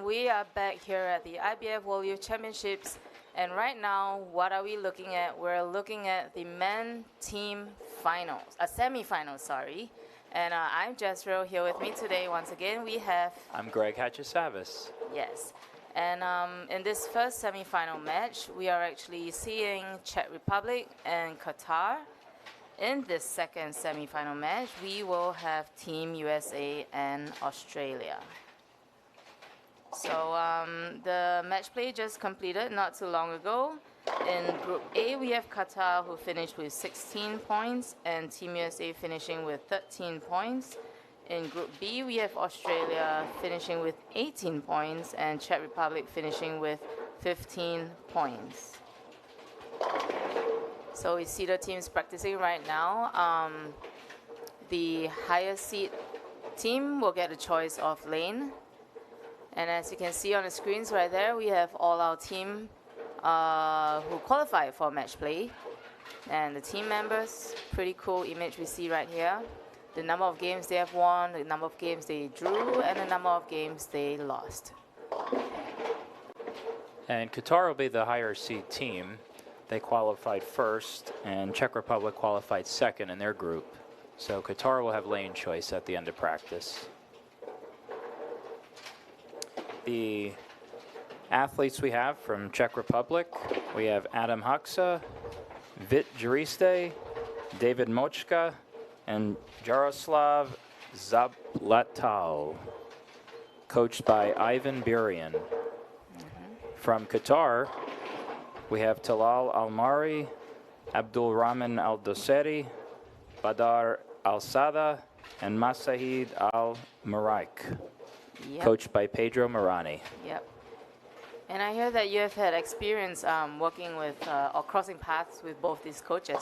we are back here at the IBF World Youth Championships, and right now, what are we looking at? We're looking at the men team finals, semi-finals, sorry. And I'm Jezreel. Here with me today, once again, we have... I'm Greg Hatchisavis. Yes. And in this first semi-final match, we are actually seeing Czech Republic and Qatar. In this second semi-final match, we will have Team USA and Australia. So the match play just completed not too long ago. In Group A, we have Qatar, who finished with 16 points, and Team USA finishing with 13 points. In Group B, we have Australia finishing with 18 points, and Czech Republic finishing with 15 points. So we see the teams practicing right now. The highest seed team will get a choice of lane. And as you can see on the screens right there, we have all our team who qualified for match play. And the team members, pretty cool image we see right here. The number of games they have won, the number of games they drew, and the number of games they lost. And Qatar will be the higher seed team. They qualified first, and Czech Republic qualified second in their group. So Qatar will have lane choice at the end of practice. The athletes we have from Czech Republic, we have Adam Haxa, Vit Juriste, David Mochka, and Jaroslav Zablatau, coached by Ivan Burian. From Qatar, we have Talal Almari, Abdul Rahman Al-Doseri, Badar Al-Sada, and Masahid Al-Maraik. Yep. Coached by Pedro Marani. Yep. And I hear that you have had experience working with or crossing paths with both these coaches.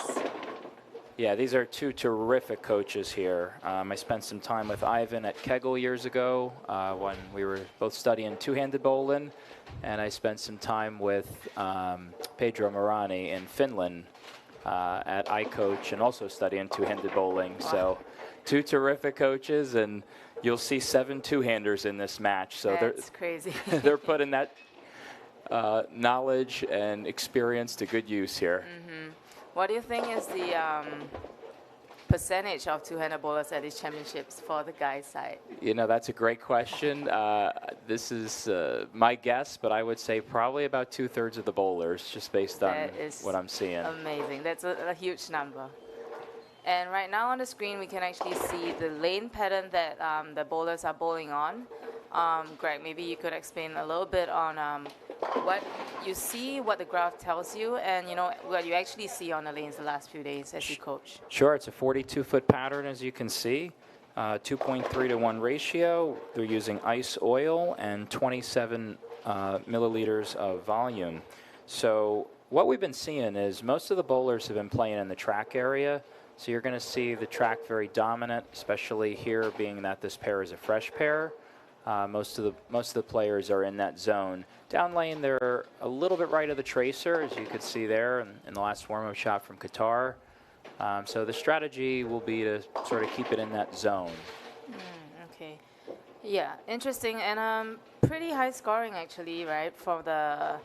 Yeah, these are two terrific coaches here. I spent some time with Ivan at Kegel years ago when we were both studying two-handed bowling, and I spent some time with Pedro Marani in Finland at iCoach and also studying two-handed bowling. Wow. So two terrific coaches, and you'll see 7 two-handers in this match. So that's crazy. They're putting that knowledge and experience to good use here. Mm-hmm. What do you think is the percentage of two-handed bowlers at these championships for the guys' side? You know, that's a great question. This is my guess, but I would say probably about 2/3 of the bowlers, just based on what I'm seeing. Amazing. That's a huge number. And right now on the screen, we can actually see the lane pattern that the bowlers are bowling on. Greg, maybe you could explain a little bit on what you see, what the graph tells you, and what you actually see on the lanes the last few days as you coach. Sure, it's a 42-foot pattern, as you can see. 2.3 to 1 ratio. They're using ice oil and 27 milliliters of volume. So what we've been seeing is most of the bowlers have been playing in the track area. So you're going to see the track very dominant, especially here, being that this pair is a fresh pair. Most of the players are in that zone. Down lane, they're a little bit right of the tracer, as you could see there in the last warm-up shot from Qatar. So the strategy will be to sort of keep it in that zone. Okay. Yeah, interesting, and pretty high scoring actually, right, for the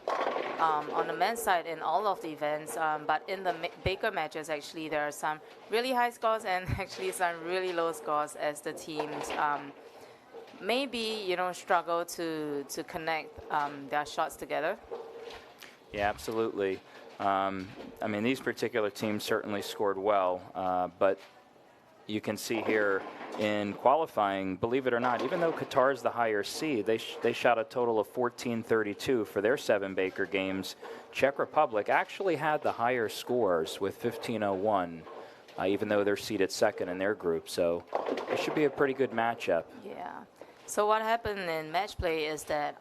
on the men's side in all of the events. But in the Baker matches, actually, there are some really high scores and actually some really low scores as the teams maybe struggle to connect their shots together. Yeah, absolutely. I mean, these particular teams certainly scored well, but you can see here in qualifying, believe it or not, even though Qatar is the higher seed, they shot a total of 1432 for their 7 Baker games. Czech Republic actually had the higher scores with 1501, even though they're seeded second in their group. So it should be a pretty good matchup. Yeah. So what happened in match play is that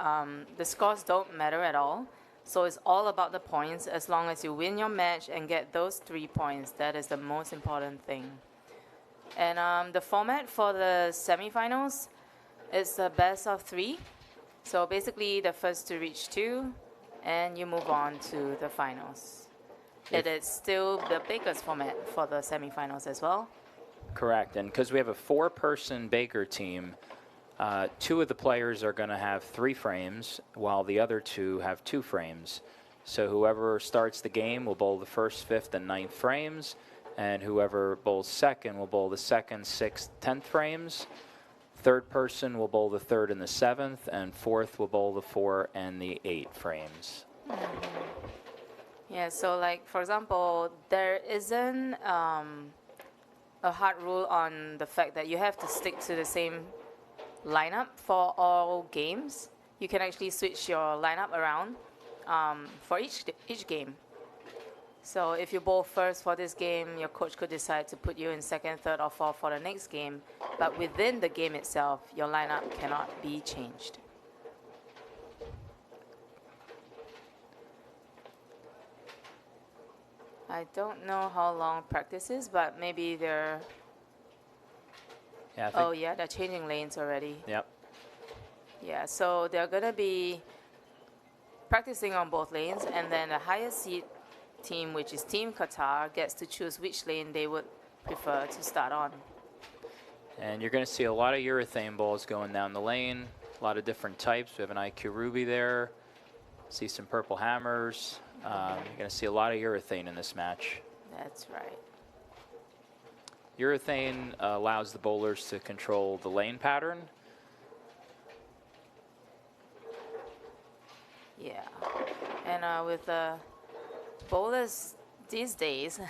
the scores don't matter at all. So it's all about the points. As long as you win your match and get those 3 points, that is the most important thing. And the format for the semifinals is the best of 3. So basically, the first to reach 2, and you move on to the finals. It is still the Baker's format for the semifinals as well. Correct, and because we have a 4-person Baker team, Two of the players are going to have 3 frames, while the other 2 have 2 frames. So whoever starts the game will bowl the first, 5th, and 9th frames, and whoever bowls second will bowl the 2nd, 6th, 10th frames. Third person will bowl the 3rd and the 7th, and 4th will bowl the 4 and the 8 frames. Yeah, so like, for example, there isn't a hard rule on the fact that you have to stick to the same lineup for all games. You can actually switch your lineup around for each game. So if you bowl first for this game, your coach could decide to put you in 2nd, 3rd, or 4th for the next game. But within the game itself, your lineup cannot be changed. I don't know how long practice is, but maybe they're... Yeah, oh, yeah, they're changing lanes already. Yep. Yeah, so they're going to be practicing on both lanes, and then the highest seed team, which is Team Qatar, gets to choose which lane they would prefer to start on. And you're going to see a lot of urethane balls going down the lane, a lot of different types. We have an IQ Ruby there, see some purple hammers. You're going to see a lot of urethane in this match. That's right. Urethane allows the bowlers to control the lane pattern. Yeah, and with bowlers these days,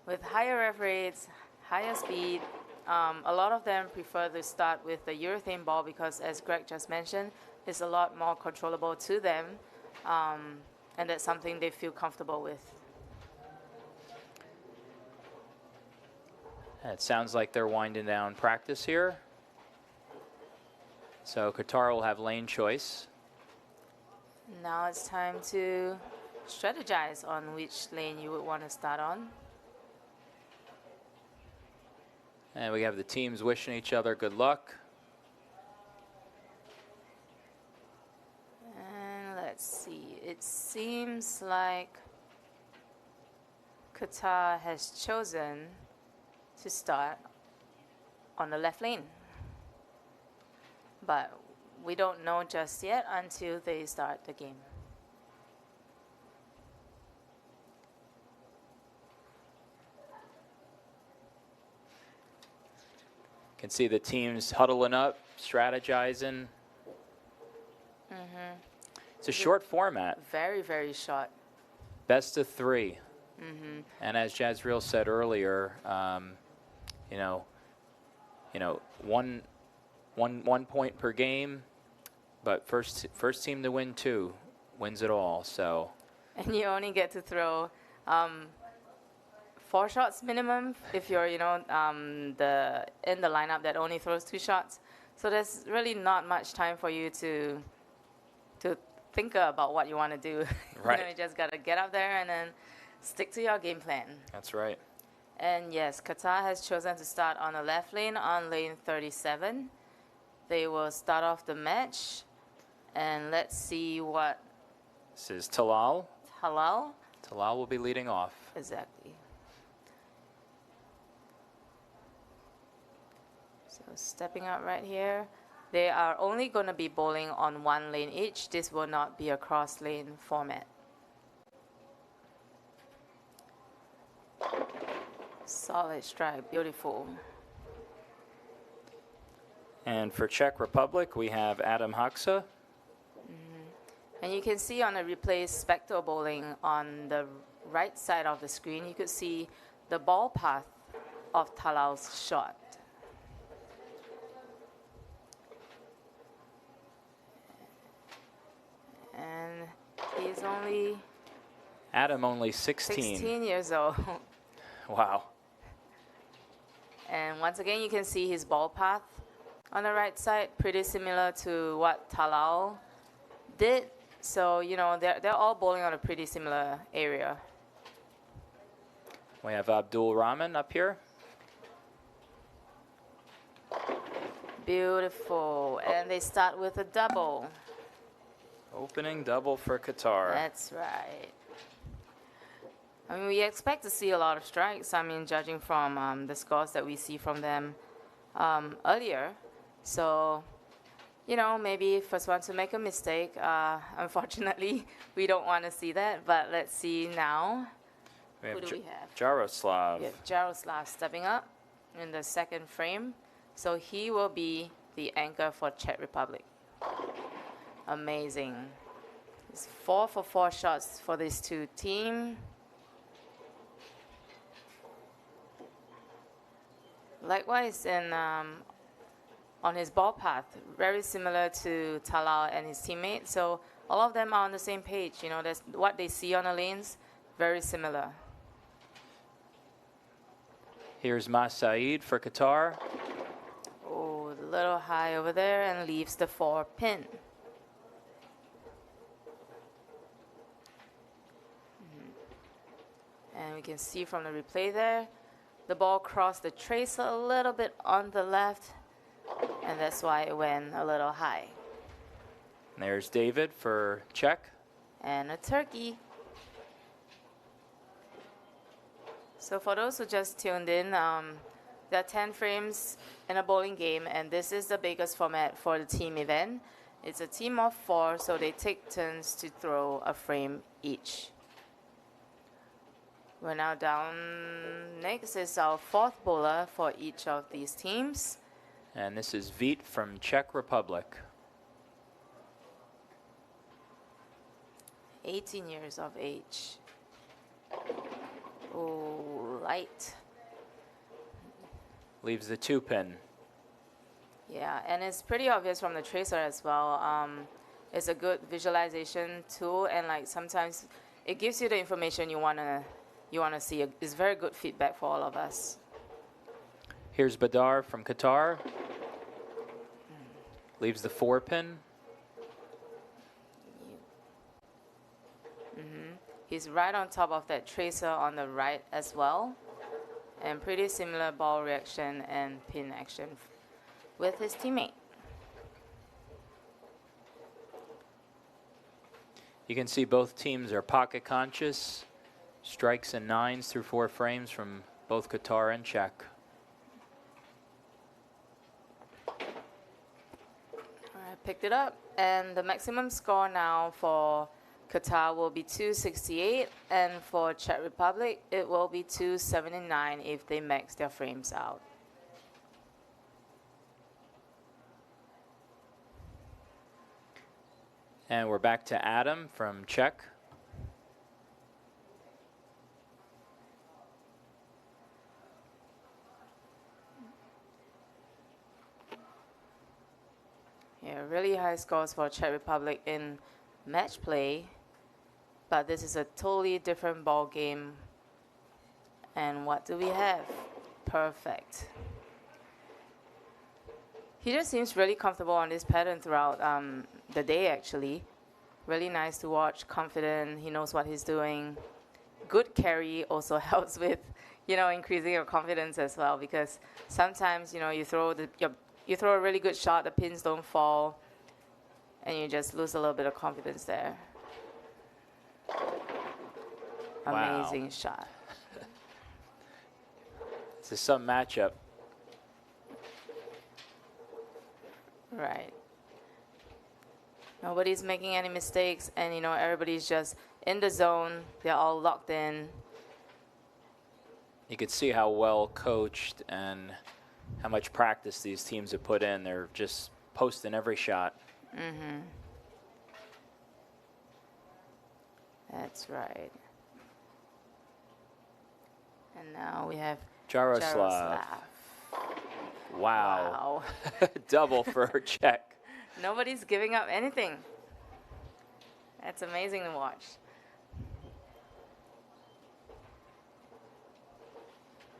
with higher rev rates, higher speed, a lot of them prefer to start with the urethane ball because, as Greg just mentioned, it's a lot more controllable to them, and that's something they feel comfortable with. It sounds like they're winding down practice here. So Qatar will have lane choice. Now it's time to strategize on which lane you would want to start on. And we have the teams wishing each other good luck. And let's see, it seems like Qatar has chosen to start on the left lane. But we don't know just yet until they start the game. You can see the teams huddling up, strategizing. It's a short format. Very, very short. Best of 3. And as Jazreel said earlier, one point per game, but first team to win 2 wins it all. So. And you only get to throw 4 shots minimum if you're, in the lineup that only throws 2 shots. So there's really not much time for you to think about what you want to do. Right. You just got to get up there and then stick to your game plan. That's right. And yes, Qatar has chosen to start on the left lane on lane 37. They will start off the match. And let's see what... This is Talal. Talal? Talal will be leading off. Exactly. So stepping out right here. They are only going to be bowling on 1 lane each. This will not be a cross lane format. Solid strike, beautiful. And for Czech Republic, we have Adam Haxa. And you can see on the replay spectral bowling on the right side of the screen, you could see the ball path of Talal's shot. And he's only... Adam only 16. 16 years old. Wow. And once again, you can see his ball path on the right side, pretty similar to what Talal did. So, they're all bowling on a pretty similar area. We have Abdul Rahman up here. Beautiful. And they start with a double. Opening double for Qatar. That's right. I mean, we expect to see a lot of strikes. I mean, judging from the scores that we see from them earlier. So, you know, maybe first one to make a mistake. Unfortunately, we don't want to see that, but let's see now. Who do we have? Jaroslav. We have Jaroslav stepping up in the second frame. So he will be the anchor for Czech Republic. Amazing. It's 4 for 4 shots for these two teams. Likewise, on his ball path, very similar to Talal and his teammates. So all of them are on the same page. You know, that's what they see on the lanes, very similar. Here's Masaid for Qatar. Oh, a little high over there and leaves the 4 pin. And we can see from the replay there, the ball crossed the tracer a little bit on the left, and that's why it went a little high. And there's David for Czech. And a turkey. So for those who just tuned in, there are 10 frames in a bowling game, and this is the biggest format for the team event. It's a team of 4, so they take turns to throw a frame each. We're now down. Next is our 4th bowler for each of these teams. And this is Vít from Czech Republic. 18 years of age. Oh, light. Leaves the 2 pin. Yeah, and it's pretty obvious from the tracer as well. It's a good visualization tool, and like sometimes it gives you the information you wanna see. It's very good feedback for all of us. Here's Badar from Qatar. Leaves the 4 pin. He's right on top of that tracer on the right as well. And pretty similar ball reaction and pin action with his teammate. You can see both teams are pocket conscious. Strikes and 9s through 4 frames from both Qatar and Czech. I picked it up, and the maximum score now for Qatar will be 268, and for Czech Republic it will be 279 if they max their frames out. And we're back to Adam from Czech. Yeah, really high scores for Czech Republic in match play, but this is a totally different ball game. And what do we have? Perfect. He just seems really comfortable on this pattern throughout the day, actually. Really nice to watch, confident, he knows what he's doing. Good carry also helps with, you know, increasing your confidence as well, because sometimes, you know, you throw a really good shot, the pins don't fall, and you just lose a little bit of confidence there. Wow. Amazing shot. This is some matchup. Right. Nobody's making any mistakes, and you know, everybody's just in the zone. They're all locked in. You could see how well coached and how much practice these teams have put in. They're just posting every shot. Mm-hmm. That's right. And now we have Jaroslav. Wow. Double for Czech. Nobody's giving up anything. That's amazing to watch.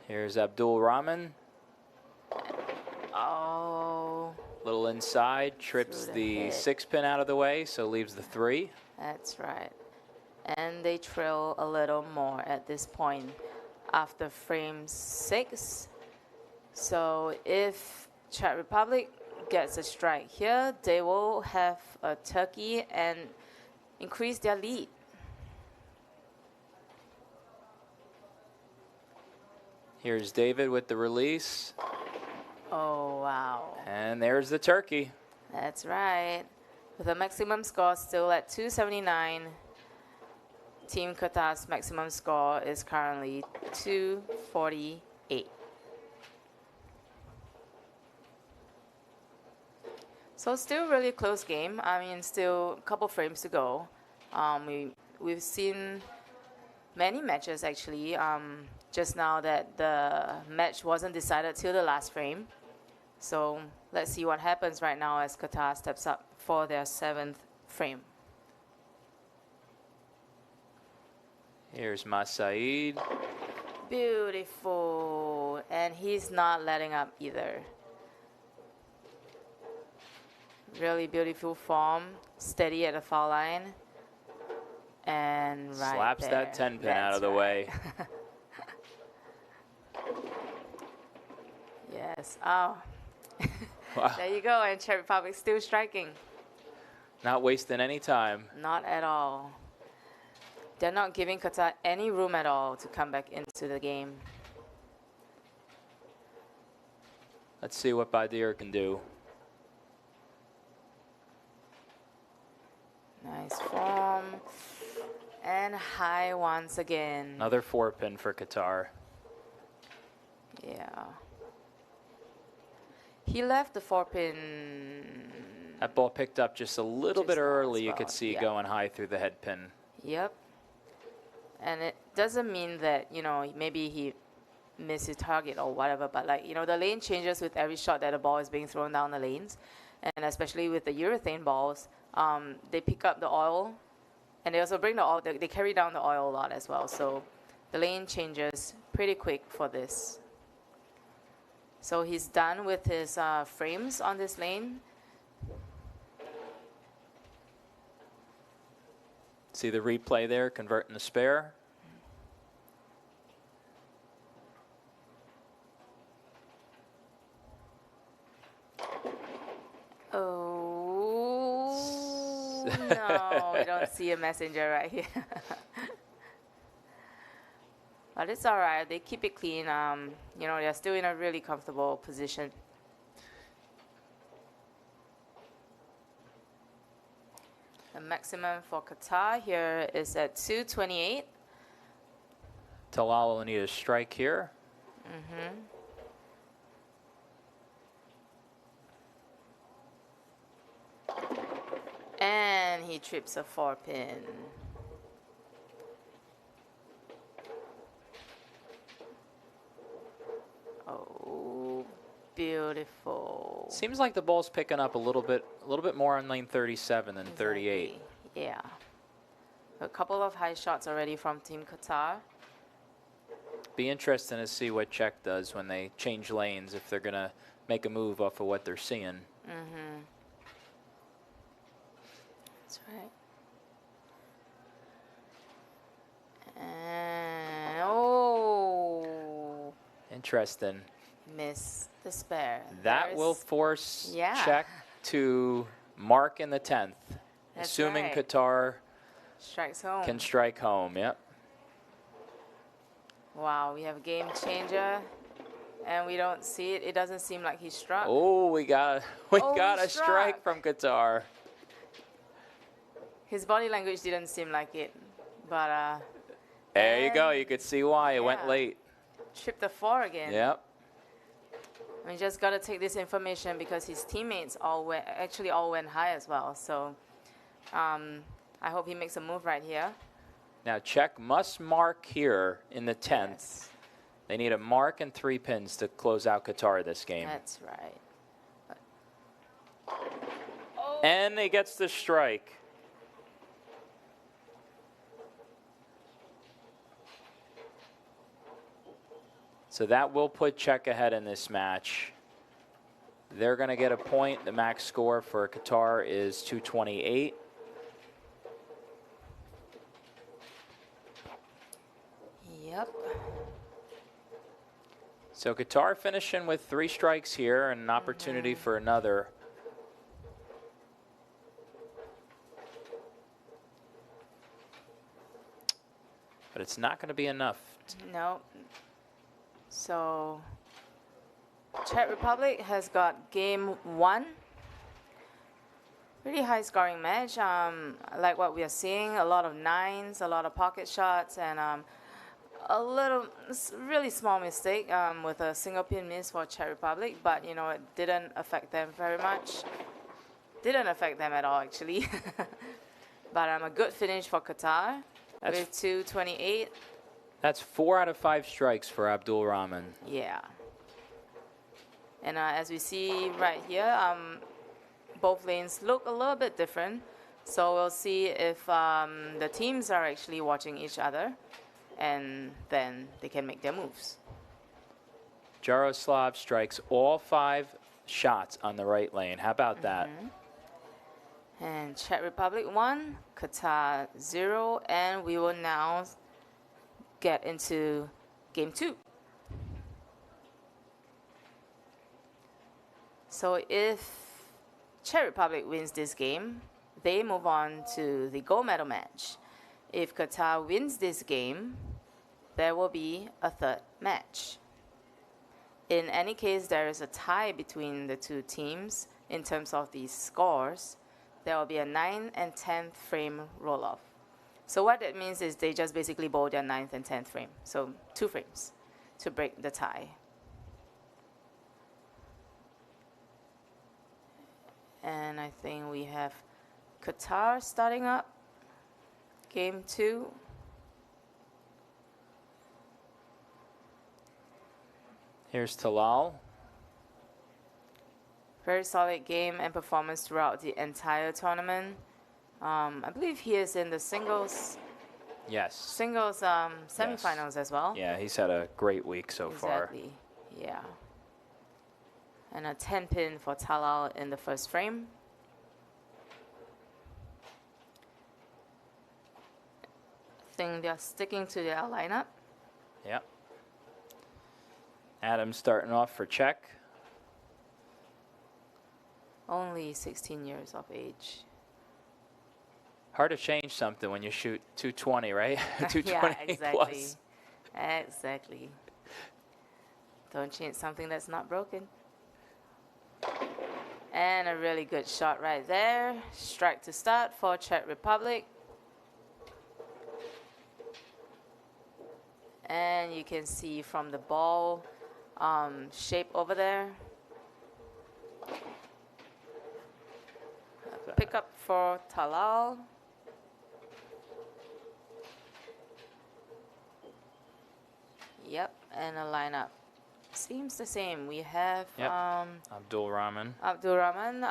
Here's Abdul Rahman. Oh. Little inside, trips the 6 pin out of the way, so leaves the 3. That's right. And they trail a little more at this point after frame 6. So if Czech Republic gets a strike here, they will have a turkey and increase their lead. Here's David with the release. Oh, wow. And there's the turkey. That's right. With a maximum score still at 279, Team Qatar's maximum score is currently 248. So still really close game. I mean, still a couple frames to go. We've seen many matches actually. Just now that the match wasn't decided till the last frame. So let's see what happens right now as Qatar steps up for their 7th frame. Here's Masaid. Beautiful. And he's not letting up either. Really beautiful form. Steady at the foul line. And right Slaps there. that 10 pin That's out of the right. way. Yes. Oh. Wow. There you go. And Czech Republic still striking. Not wasting any time. Not at all. They're not giving Qatar any room at all to come back into the game. Let's see what Badir can do. Nice form. And high once again. Another 4-pin for Qatar. Yeah. He left the 4-pin. That ball picked up just a little bit Just early. nice You could spot, see yeah. going high through the head pin. Yep. And it doesn't mean that, you know, maybe he missed his target or whatever, but like, you know, the lane changes with every shot that the ball is being thrown down the lanes. And especially with the urethane balls, they pick up the oil and they also bring the oil, they carry down the oil a lot as well. So the lane changes pretty quick for this. So he's done with his frames on this lane. See the replay there, converting the spare. Oh, no, we don't see a messenger right here. But it's all right. They keep it clean. You know, they're still in a really comfortable position. The maximum for Qatar here is at 228. Talal will need a strike here. And he trips a 4-pin. Oh, beautiful. Seems like the ball's picking up a little bit more on lane 37 than 38. Exactly. Yeah. A couple of high shots already from Team Qatar. Be interesting to see what Czech does when they change lanes, if they're going to make a move off of what they're seeing. That's right. And oh, Interesting. miss the spare. That will There's- force yeah. Czech to mark in the 10th, That's assuming right. Qatar strikes home. can strike home. Yep. Wow, we have a game changer, and we don't see it. It doesn't seem like he struck. Oh, we got Oh, got he a strike struck. from Qatar. His body language didn't seem like it, but There you go. And- You could see why it went yeah. late. tripped the 4 again. Yep. We just got to take this information because his teammates all went high as well. So I hope he makes a move right here. Now Czech must mark here in the 10th. Yes, They need a mark and 3 pins to close out Qatar this game. that's right. And he gets the strike. So that will put Czech ahead in this match. They're going to get a point. The max score for Qatar is 228. Yep. So Qatar finishing with 3 strikes here and an opportunity for another. But it's not going to be enough. No. So Czech Republic has got game 1. Really high scoring match. Like what we are seeing, a lot of 9s, a lot of pocket shots, and a little really small mistake with a single pin miss for Czech Republic, but you know, it didn't affect them very much. Didn't affect them at all, actually. But a good finish for Qatar with 228. That's 4 out of 5 strikes for Abdul Rahman. Yeah. And as we see right here, both lanes look a little bit different. So we'll see if the teams are actually watching each other, and then they can make their moves. Jaroslav strikes all 5 shots on the right lane. How about that? And Czech Republic 1, Qatar 0, and we will now get into game 2. So if Czech Republic wins this game, they move on to the gold medal match. If Qatar wins this game, there will be a 3rd match. In any case, there is a tie between the two teams in terms of the scores. There will be a 9th and 10th frame roll-off. So what that means is they just basically bowl their 9th and 10th frame. So 2 frames to break the tie. And I think we have Qatar starting up game 2. Here's Talal. Very solid game and performance throughout the entire tournament. I believe he is in the singles semifinals as well. Yeah, he's had a great week so far. Exactly, yeah. And a 10 pin for Talal in the first frame. I think they're sticking to their lineup. Yep. Adam starting off for Czech. Only 16 years of age. Hard to change something when you shoot 220, right? 220 yeah, exactly. plus. Exactly. Don't change something that's not broken. And a really good shot right there. Strike to start for Czech Republic. And you can see from the ball shape over there. Pick up for Talal. Yep, and a lineup seems the same. We have Abdul Rahman. Abdul Rahman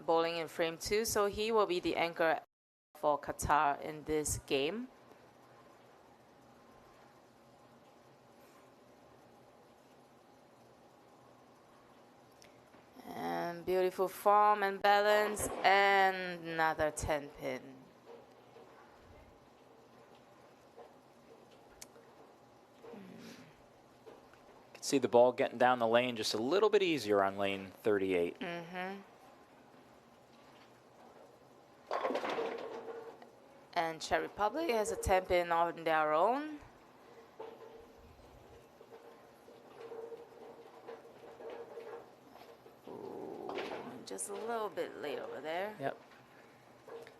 bowling in frame 2, so he will be the anchor for Qatar in this game. And beautiful form and balance, and another 10 pin. See the ball getting down the lane just a little bit easier on lane 38. And Czech Republic has a 10 pin on their own. Ooh, just a little bit late over there. Yep.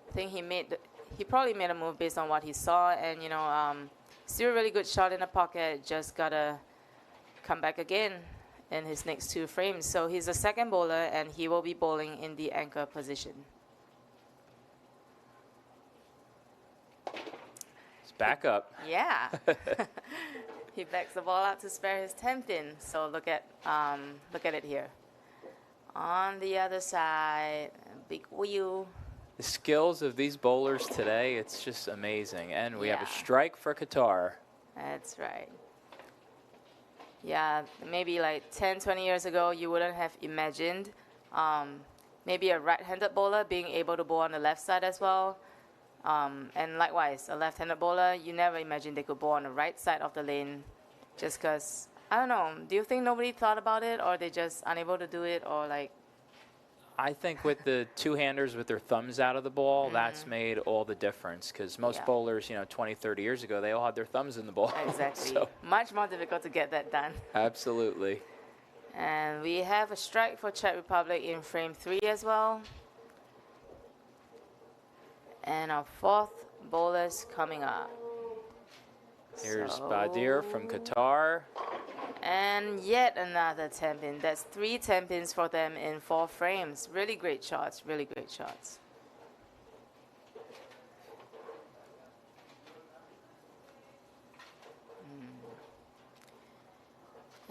I think he probably made a move based on what he saw, and you know, still a really good shot in the pocket. Just gotta come back again in his next 2 frames. So he's a second bowler, and he will be bowling in the anchor position. It's back up. Yeah. He backs the ball out to spare his 10 pin. So look at it here. On the other side, big wheel. The skills of these bowlers today, it's just amazing. And we have a strike for Qatar. That's right. Yeah, maybe like 10, 20 years ago, you wouldn't have imagined maybe a right-handed bowler being able to bowl on the left side as well. And likewise, a left-handed bowler, you never imagined they could bowl on the right side of the lane just because, I don't know, do you think nobody thought about it, or they just unable to do it, or like? I think with the two-handers with their thumbs out of the ball, that's made all the difference, because most bowlers, you know, 20, 30 years ago, they all had their thumbs in the ball. Exactly. So. Much more difficult to get that done. Absolutely. And we have a strike for Czech Republic in frame 3 as well. And our 4th bowler's coming up. Here's Badir from Qatar. And yet another 10 pin. That's 3 10 pins for them in 4 frames. Really great shots, really great shots.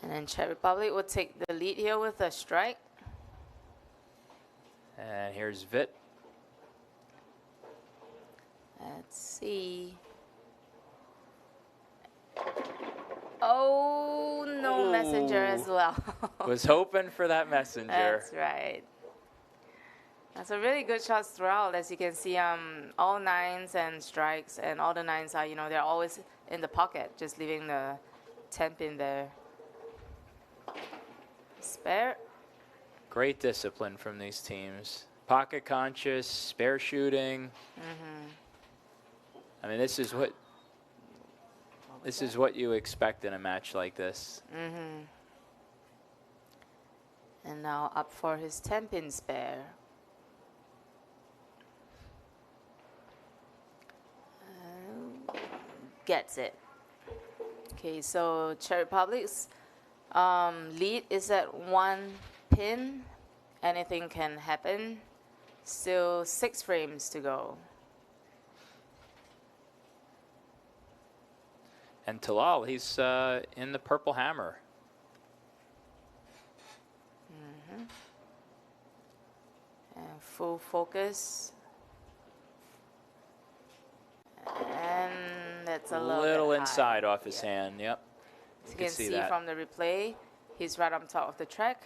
And then Czech Republic will take the lead here with a strike. And here's Vit. Let's see. Oh, no messenger as well. Was hoping for that messenger. That's right. That's a really good shots throughout. As you can see, all 9s and strikes, and all the 9s are, they're always in the pocket, just leaving the 10 pin there. Spare. Great discipline from these teams. Pocket conscious, spare shooting. I mean, this is what you expect in a match like this. And now up for his 10 pin spare. Gets it. Okay, so Czech Republic's lead is at 1 pin. Anything can happen. Still 6 frames to go. And Talal, he's in the purple hammer. And full focus. And that's a little bit inside high. off his hand. Yep. As you can see from the replay, he's right on top of the track.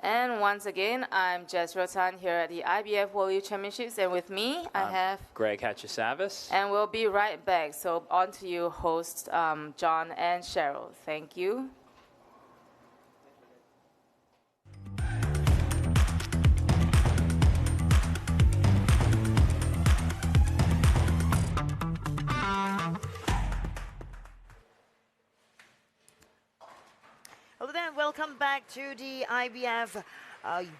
And once again, I'm Jess Rotan here at the IBF World Youth Championships, and with me, I have Greg Hatchisavis. And we'll be right back. So on to you, host John and Cheryl. Thank you. Hello there, and welcome back to the IBF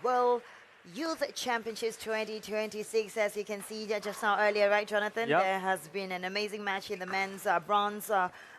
World Youth Championships 2026. As you can see just now earlier, right, Jonathan? Yep. There has been an amazing match in the men's bronze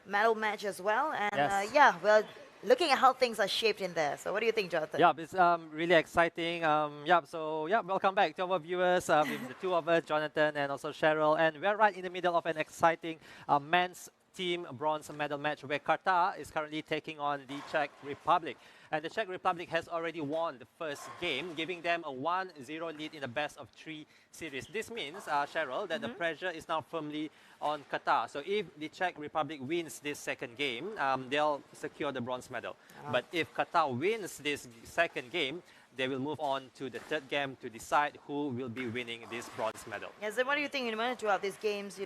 medal match as well. And Yes. yeah, well, looking at how things are shaped in there. So what do you think, Jonathan? Yeah, it's really exciting. Welcome back to our viewers. With the two of us, Jonathan and also Cheryl. And we're right in the middle of an exciting men's team bronze medal match where Qatar is currently taking on the Czech Republic. And the Czech Republic has already won the first game, giving them a 1-0 lead in the best of 3 series. This means, Cheryl, that the pressure is now firmly on Qatar. So if the Czech Republic wins this second game, they'll secure the bronze medal. But if Qatar wins this second game, they will move on to the third game to decide who will be winning this bronze medal. Yes, and what do you think throughout these games,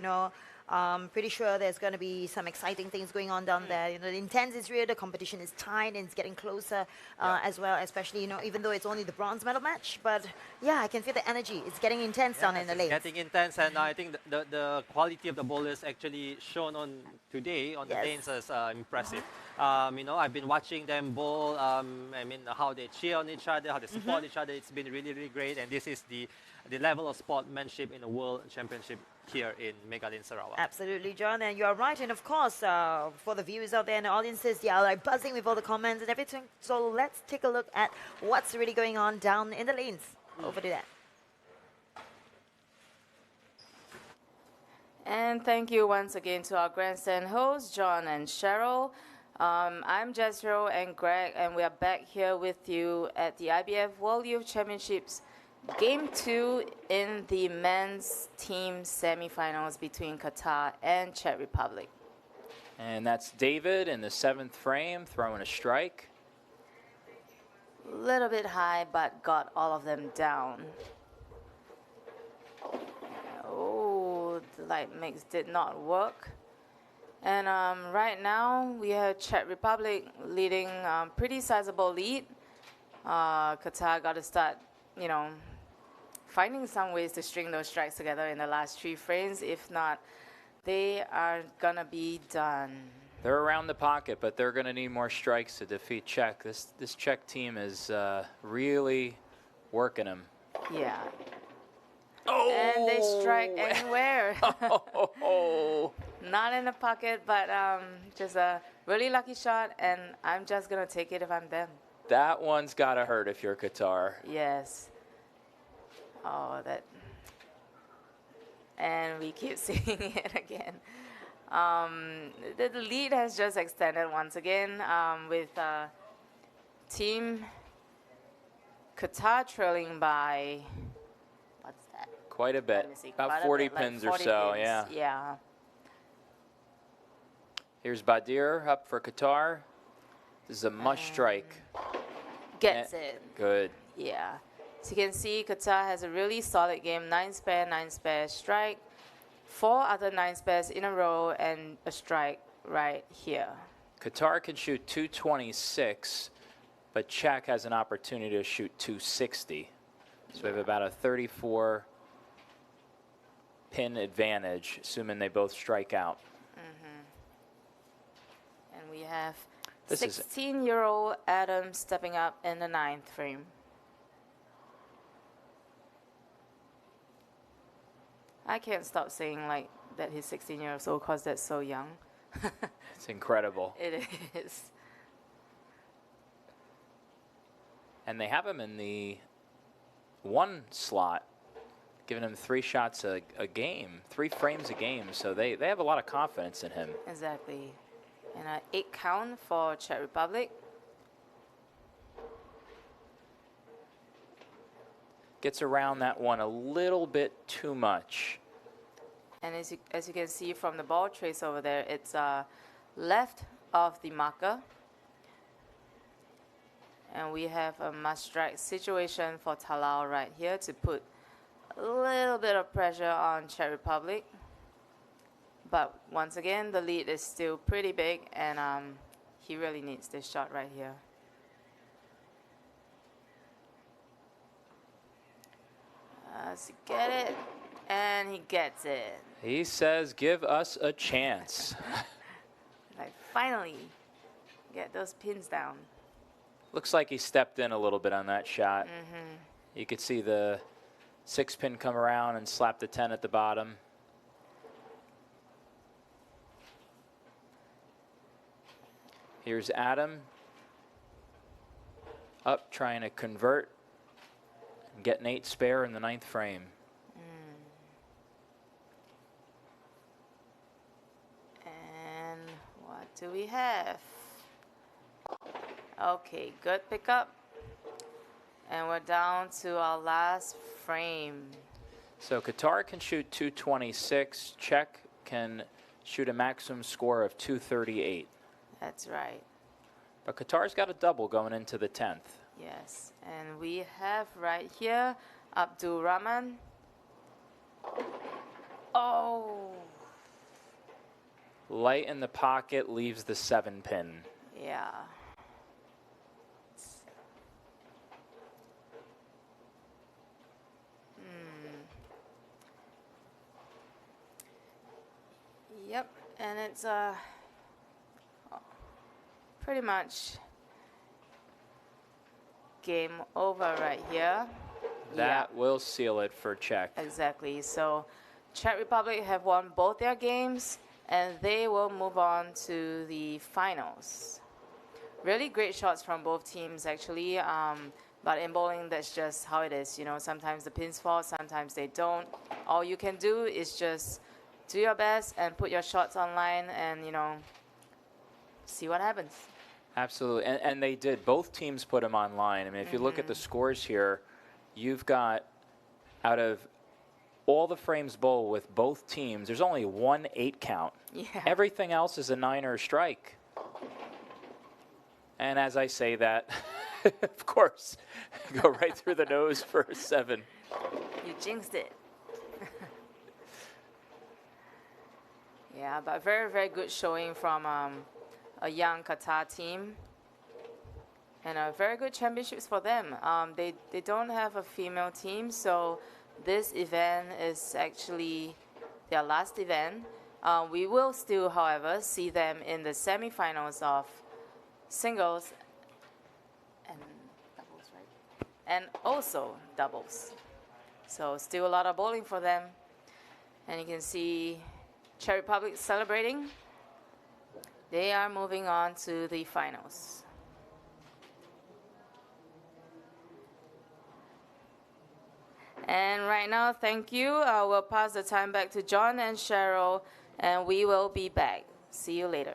pretty sure there's going to be some exciting things going on down there. The intent is real, the competition is tight, and it's getting closer as well, especially, even though it's only the bronze medal match. But yeah, I can feel the energy. It's getting intense down in the lanes. Getting intense, and I think the quality of the bowlers actually shown on today on the lanes is impressive. I've been watching them bowl, how they cheer on each other, how they support each other. It's been really, really great, and this is the level of sportsmanship in the World Championship here in Megalanes, Sarawak. Absolutely, John, and you're right. And of course, for the viewers out there and the audiences, they are like buzzing with all the comments and everything. So let's take a look at what's really going on down in the lanes. Over to that. And thank you once again to our grandstand hosts, John and Cheryl. I'm Jezreel and Greg, and we are back here with you at the IBF World Youth Championships Game 2 in the men's team semifinals between Qatar and Czech Republic. And that's David in the 7th frame, throwing a strike. A little bit high, but got all of them down. Oh, the light mix did not work. And right now, we have Czech Republic leading pretty sizable lead. Qatar got to start, finding some ways to string those strikes together in the last 3 frames. If not, they are gonna be done. They're around the pocket, but they're going to need more strikes to defeat Czech. This Czech team is really working them. Yeah. Oh! And they strike anywhere. Oh! Not in the pocket, but just a really lucky shot, and I'm just gonna take it if I'm them. That one's got to hurt if you're Qatar. Yes. Oh, that. And we keep seeing it again. The lead has just extended once again with Team Qatar trailing by, what's that? Quite a bit. Let me see, About quite a 40 bit, like pins or 40 so, pins. yeah. Yeah. Here's Badir up for Qatar. This is a must strike. Gets it. Good. Yeah. So you can see Qatar has a really solid game. 9 spare strike. 4 other 9 spares in a row and a strike right here. Qatar can shoot 226, but Czech has an opportunity to shoot 260. So we have about a 34 pin advantage, assuming they both strike out. And we have This is- 16-year-old Adam stepping up in the 9th frame. I can't stop saying like that he's 16 years old because that's so young. It's incredible. It is. And they have him in the 1 slot, giving him 3 shots a game, 3 frames a game. So they have a lot of confidence in him. Exactly. And an 8 count for Czech Republic. Gets around that one a little bit too much. And as you can see from the ball trace over there, it's left of the marker. And we have a must strike situation for Talal right here to put a little bit of pressure on Czech Republic. But once again, the lead is still pretty big, and he really needs this shot right here. Does he get it? And he gets it. He says, give us a chance. Like, finally, get those pins down. Looks like he stepped in a little bit on that shot. You could see the 6 pin come around and slap the 10 at the bottom. Here's Adam up trying to convert and get an 8 spare in the 9th frame. And what do we have? Okay, good pickup. And we're down to our last frame. So Qatar can shoot 226. Czech can shoot a maximum score of 238. That's right. But Qatar's got a double going into the 10th. Yes. And we have right here Abdul Rahman. Oh. Light in the pocket leaves the 7 pin. Yeah. Yep, and it's pretty much game over right here. That will seal it for Czech. Exactly. So Czech Republic have won both their games, and they will move on to the finals. Really great shots from both teams, actually. But in bowling, that's just how it is. You know, sometimes the pins fall, sometimes they don't. All you can do is just do your best and put your shots online and, you know, see what happens. Absolutely. And they did. Both teams put them online. I mean, if you look at the scores here, you've got, out of all the frames bowled with both teams, there's only 1 8 count. Yeah. Everything else is a 9 or a strike. And as I say that, of course, go right through the nose for a 7. You jinxed it. Yeah, but very, very good showing from a young Qatar team. And a very good championships for them. They don't have a female team, so this event is actually their last event. We will still, however, see them in the semifinals of singles and doubles, right? And also doubles. So still a lot of bowling for them. And you can see Czech Republic celebrating. They are moving on to the finals. And right now, thank you. I will pass the time back to John and Cheryl, and we will be back. See you later.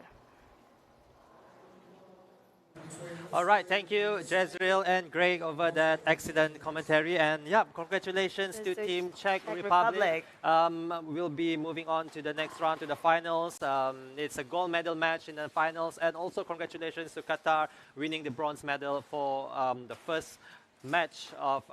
All right, thank you, Jezreel and Greg, over that excellent commentary. And yeah, congratulations to Team Czech Republic. We'll be moving on to the next round, to the finals. It's a gold medal match in the finals. And also congratulations to Qatar winning the bronze medal for the first match of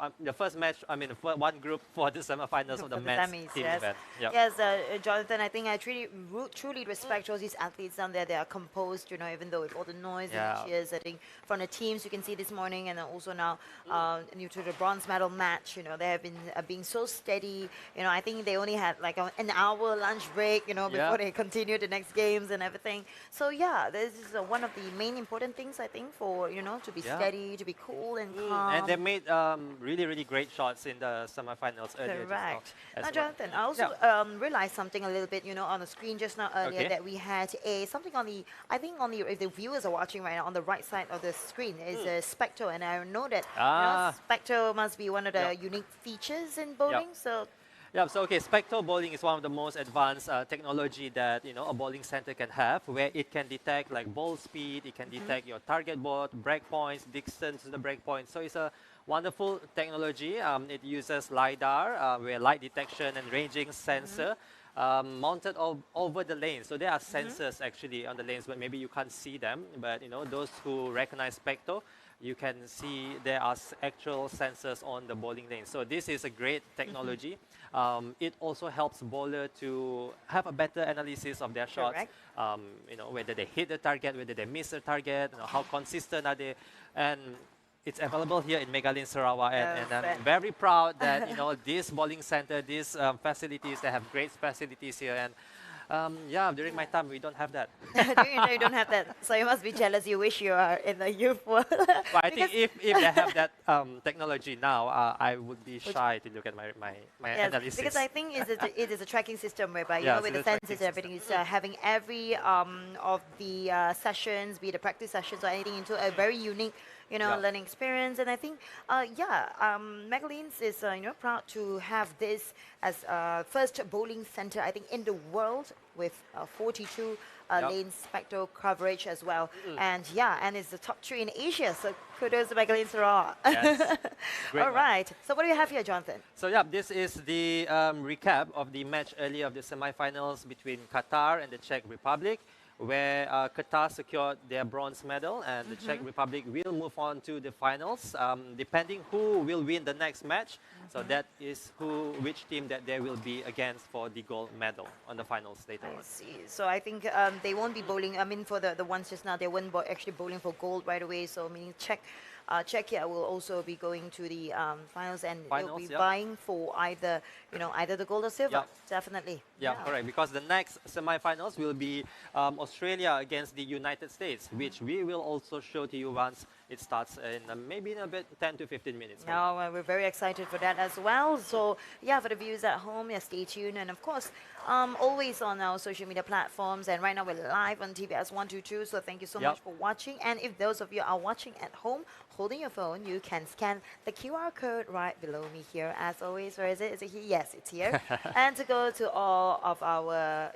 one group for the semifinals of the men's semis, team yes. event. Yep. Yes, Jonathan, I think I truly respect all these athletes down there. They are composed, even though with all the noise and cheers. I think from the teams you can see this morning, and also now new to the bronze medal match, they have been being so steady. I think they only had like an hour lunch break, before they continue the next games and everything. So yeah, this is one of the main important things, I think, for to be steady, to be cool and calm. And they made really, really great shots in the semifinals earlier. Correct. Now, well. Jonathan, I also realized something a little bit, on the screen just now earlier, that we had something on the, I think on the, if the viewers are watching right now, on the right side of the screen is a Specto, and I know that Specto must be one of the unique features in bowling. So. Yeah, so Specto bowling is one of the most advanced technology that a bowling center can have, where it can detect like ball speed, it can detect your target board, break points, distance to the break point. So it's a wonderful technology. It uses LiDAR, where light detection and ranging sensor mounted over the lanes. So there are sensors actually on the lanes, but maybe you can't see them. But those who recognize Specto, you can see there are actual sensors on the bowling lane. So this is a great technology. It also helps bowler to have a better analysis of their shots. Whether they hit the target, whether they miss the target, how consistent are they, and it's available here in Megalanes, Sarawak, and I'm very proud that this bowling center, these facilities, they have great facilities here. And during my time, we don't have that. During your time, you don't have that. So you must be jealous. You wish you are in the youth world. But I think if they have that technology now, I would be shy to look at my analysis. Because I think it is a tracking system whereby, with the sensors and everything, it's having every of the sessions, be it the practice sessions or anything, into a very unique learning experience. And I think, Megalanes is, proud to have this as first bowling center, I think, in the world with 42 lane Specto coverage as well. And it's the top 3 in Asia. So kudos to Megalanes Sarawak. Yes. All right. So what do you have here, Jonathan? So this is the recap of the match earlier of the semifinals between Qatar and the Czech Republic, where Qatar secured their bronze medal, and the Czech Republic will move on to the finals, depending who will win the next match. So that is which team that they will be against for the gold medal on the finals later on. I see. So I think they won't be bowling. I mean, for the ones just now, they weren't actually bowling for gold right away. So meaning Czechia will also be going to the finals, and they'll be vying for either the gold or silver. Definitely. Yeah, correct. Because the next semifinals will be Australia against the United States, which we will also show to you once it starts in maybe in about 10 to 15 minutes. No, we're very excited for that as well. So for the viewers at home, stay tuned, and of course, always on our social media platforms. And right now we're live on TBS 122. So thank you so much for watching. And if those of you are watching at home, holding your phone, you can scan the QR code right below me here. As always, where is it? Is it here? Yes, it's here. And to go to all of our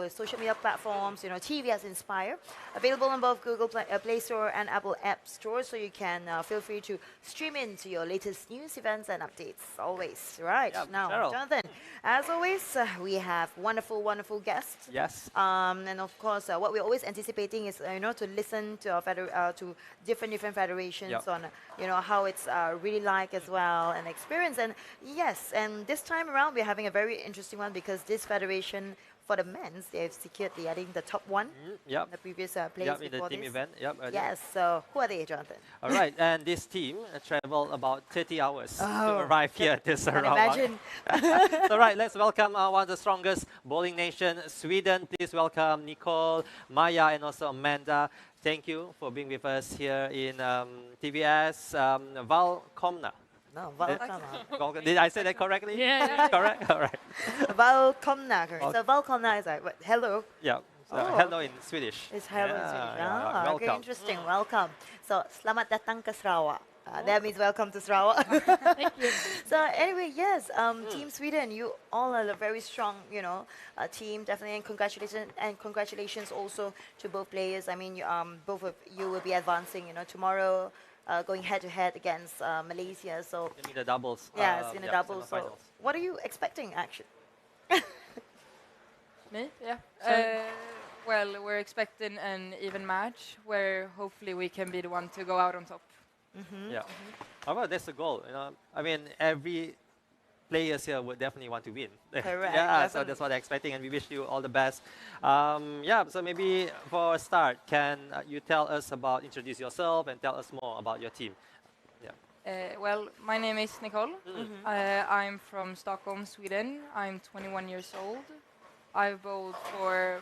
social media platforms, TVS Inspire, available on both Google Play Store and Apple App Store. So you can feel free to stream into your latest news, events, and updates. Always, right? Now, Cheryl. Jonathan, as always, we have wonderful, wonderful guests. Yes. And of course, what we're always anticipating is to listen to our to different federations on how it's really like as well, and experience. And yes, and this time around we're having a very interesting one, because this federation for the men's, they've secured I think the top one Yep. the previous plays Yep, in the before team this. event. Yep. Yes, so who are they, Jonathan? All right, and this team traveled about 30 hours to Oh, arrive here at this Can't round. imagine. So, right, let's welcome one of the strongest bowling nation, Sweden. Please welcome Nicole, Maya, and also Amanda. Thank you for being with us here in TVS. Valkomna. No, Valkomna. Did I say that correctly? Yeah. Correct? All right. Valkomna. So Valkomna is like, what, hello? Yeah. So Oh. hello in Swedish. It's hello in Yeah, Swedish. yeah, Ah, okay, welcome. interesting. Welcome. So, selamat datang ke Sarawak. That means welcome to Sarawak. Thank you. So anyway, yes, Team Sweden, you all are a very strong, team, definitely, and congratulations also to both players. I mean, both of you will be advancing, tomorrow, going head to head against Malaysia. So In the doubles. yes, in the doubles. So semifinals. what are you expecting, actually? Me? Yeah. Well, we're expecting an even match where hopefully we can be the one to go out on top. Yeah. However, that's the goal. I mean, every players here would definitely want to win. Correct, Yeah, so definitely. that's what they're expecting, and we wish you all the best. Yeah, so maybe for a start, can you introduce yourself and tell us more about your team? Well, my name is Nicole. I'm from Stockholm, Sweden. I'm 21 years old. I've bowled for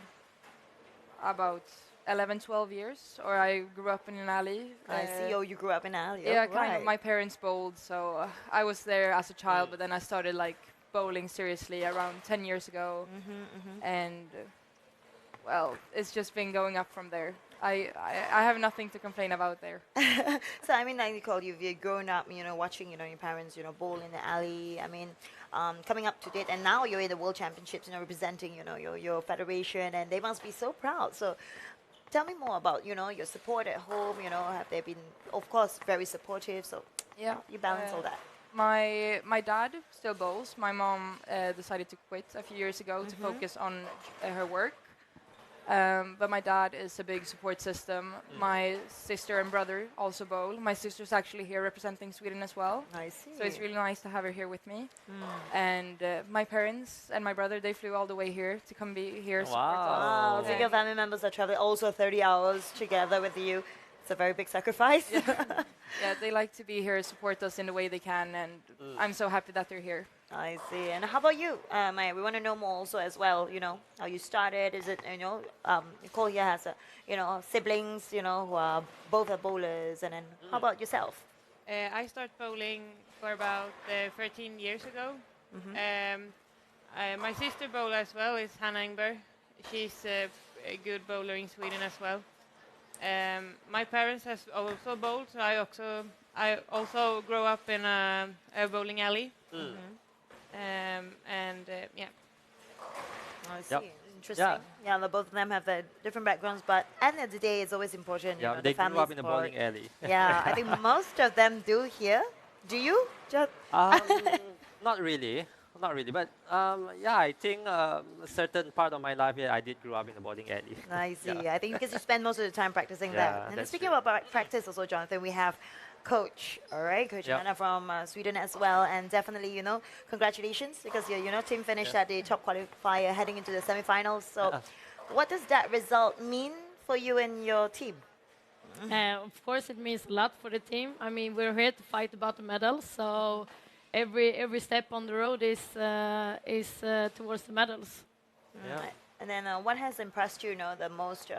about 11, 12 years, or I grew up in an alley. I see. Oh, you grew up in Ali. Yeah, Oh, kind of. right. My parents bowled, so I was there as a child, but then I started like bowling seriously around 10 years ago, and well, it's just been going up from there. I have nothing to complain about there. So I mean, like Nicole, you've grown up, watching, your parents, bowl in the alley. I mean, coming up to date, and now you're in the World Championships, representing, your federation, and they must be so proud. So, tell me more about, your support at home. Have they been, of course, very supportive? So, Yeah. you balance all that. My dad still bowls. My mom decided to quit a few years ago to focus on her work. But my dad is a big support system. My sister and brother also bowl. My sister's actually here representing Sweden as well. I see. So it's really nice to have her here with me. And my parents and my brother, they flew all the way here to come be here. support us. Wow. So your And- family members are traveling also 30 hours together with you. It's a very big sacrifice. Yeah, they like to be here, support us in the way they can, and I'm so happy that they're here. I see. And how about you, Maya? We want to know more also as well, how you started. Is it, Nicole here has, siblings, who are both are bowlers. And then how about yourself? I started bowling for about 13 years ago. My sister bowler as well is Hanna Engberg. She's a good bowler in Sweden as well. My parents has also bowled, so I also grew up in a bowling alley. Yeah. I see. Yep. Interesting. Yeah, both of them have different backgrounds, but at the end of the day, it's always important. Yeah, the they grew family up in a support. bowling alley. Yeah, I think most of them do here. Do you? Not really. Not really, but yeah, I think a certain part of my life, I did grow up in a bowling alley. I see. Yeah. I think because you spend most of the time practicing Yeah, that. And that's speaking true. about practice also, Jonathan, we have Coach, all right? Coach Yep. Anna from Sweden as well. And definitely, congratulations because your team finished at the top qualifier heading into the semifinals. So what does that result mean for you and your team? Of course, it means a lot for the team. I mean, we're here to fight about the medals, so every step on the road is towards the medals. Yeah. And then what has impressed you, the most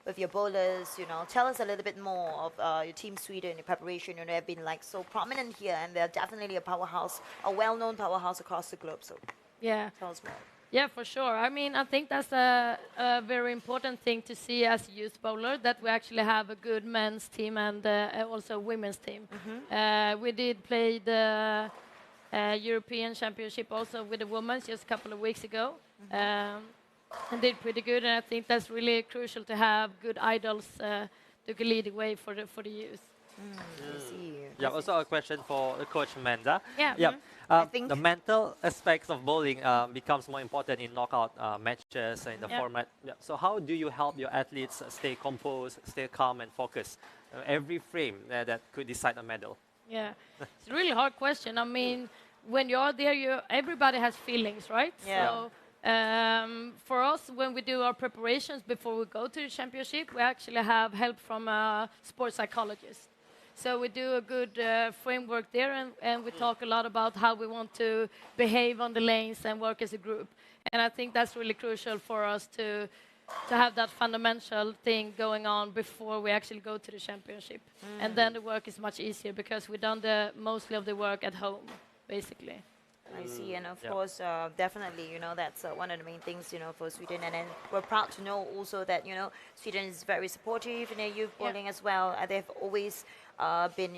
with your bowlers? Tell us a little bit more of your team Sweden, your preparation. They've been like so prominent here, and they're definitely a powerhouse, a well-known powerhouse across the globe. So Yeah. tell us more. Yeah, for sure. I mean, I think that's a very important thing to see as a youth bowler, that we actually have a good men's team and also a women's team. We did play the European Championship also with the women just a couple of weeks ago. And did pretty good, and I think that's really crucial to have good idols to lead the way for the youth. I see. Yeah, also a question for Coach Amanda. Yeah. Yep. I think- The mental aspects of bowling becomes more important in knockout matches and the Yeah. format. Yeah. So how do you help your athletes stay composed, stay calm and focused? Every frame that could decide a medal. Yeah, it's a really hard question. I mean, when you're there, everybody has feelings, right? Yeah. So For us, when we do our preparations before we go to the championship, we actually have help from a sports psychologist. So we do a good framework there, and we talk a lot about how we want to behave on the lanes and work as a group. And I think that's really crucial for us to have that fundamental thing going on before we actually go to the championship. And then the work is much easier because we've done mostly of the work at home, basically. I see, and of course, definitely, that's one of the main things, for Sweden. And then we're proud to know also that, Sweden is very supportive in their youth bowling as well. They've always been,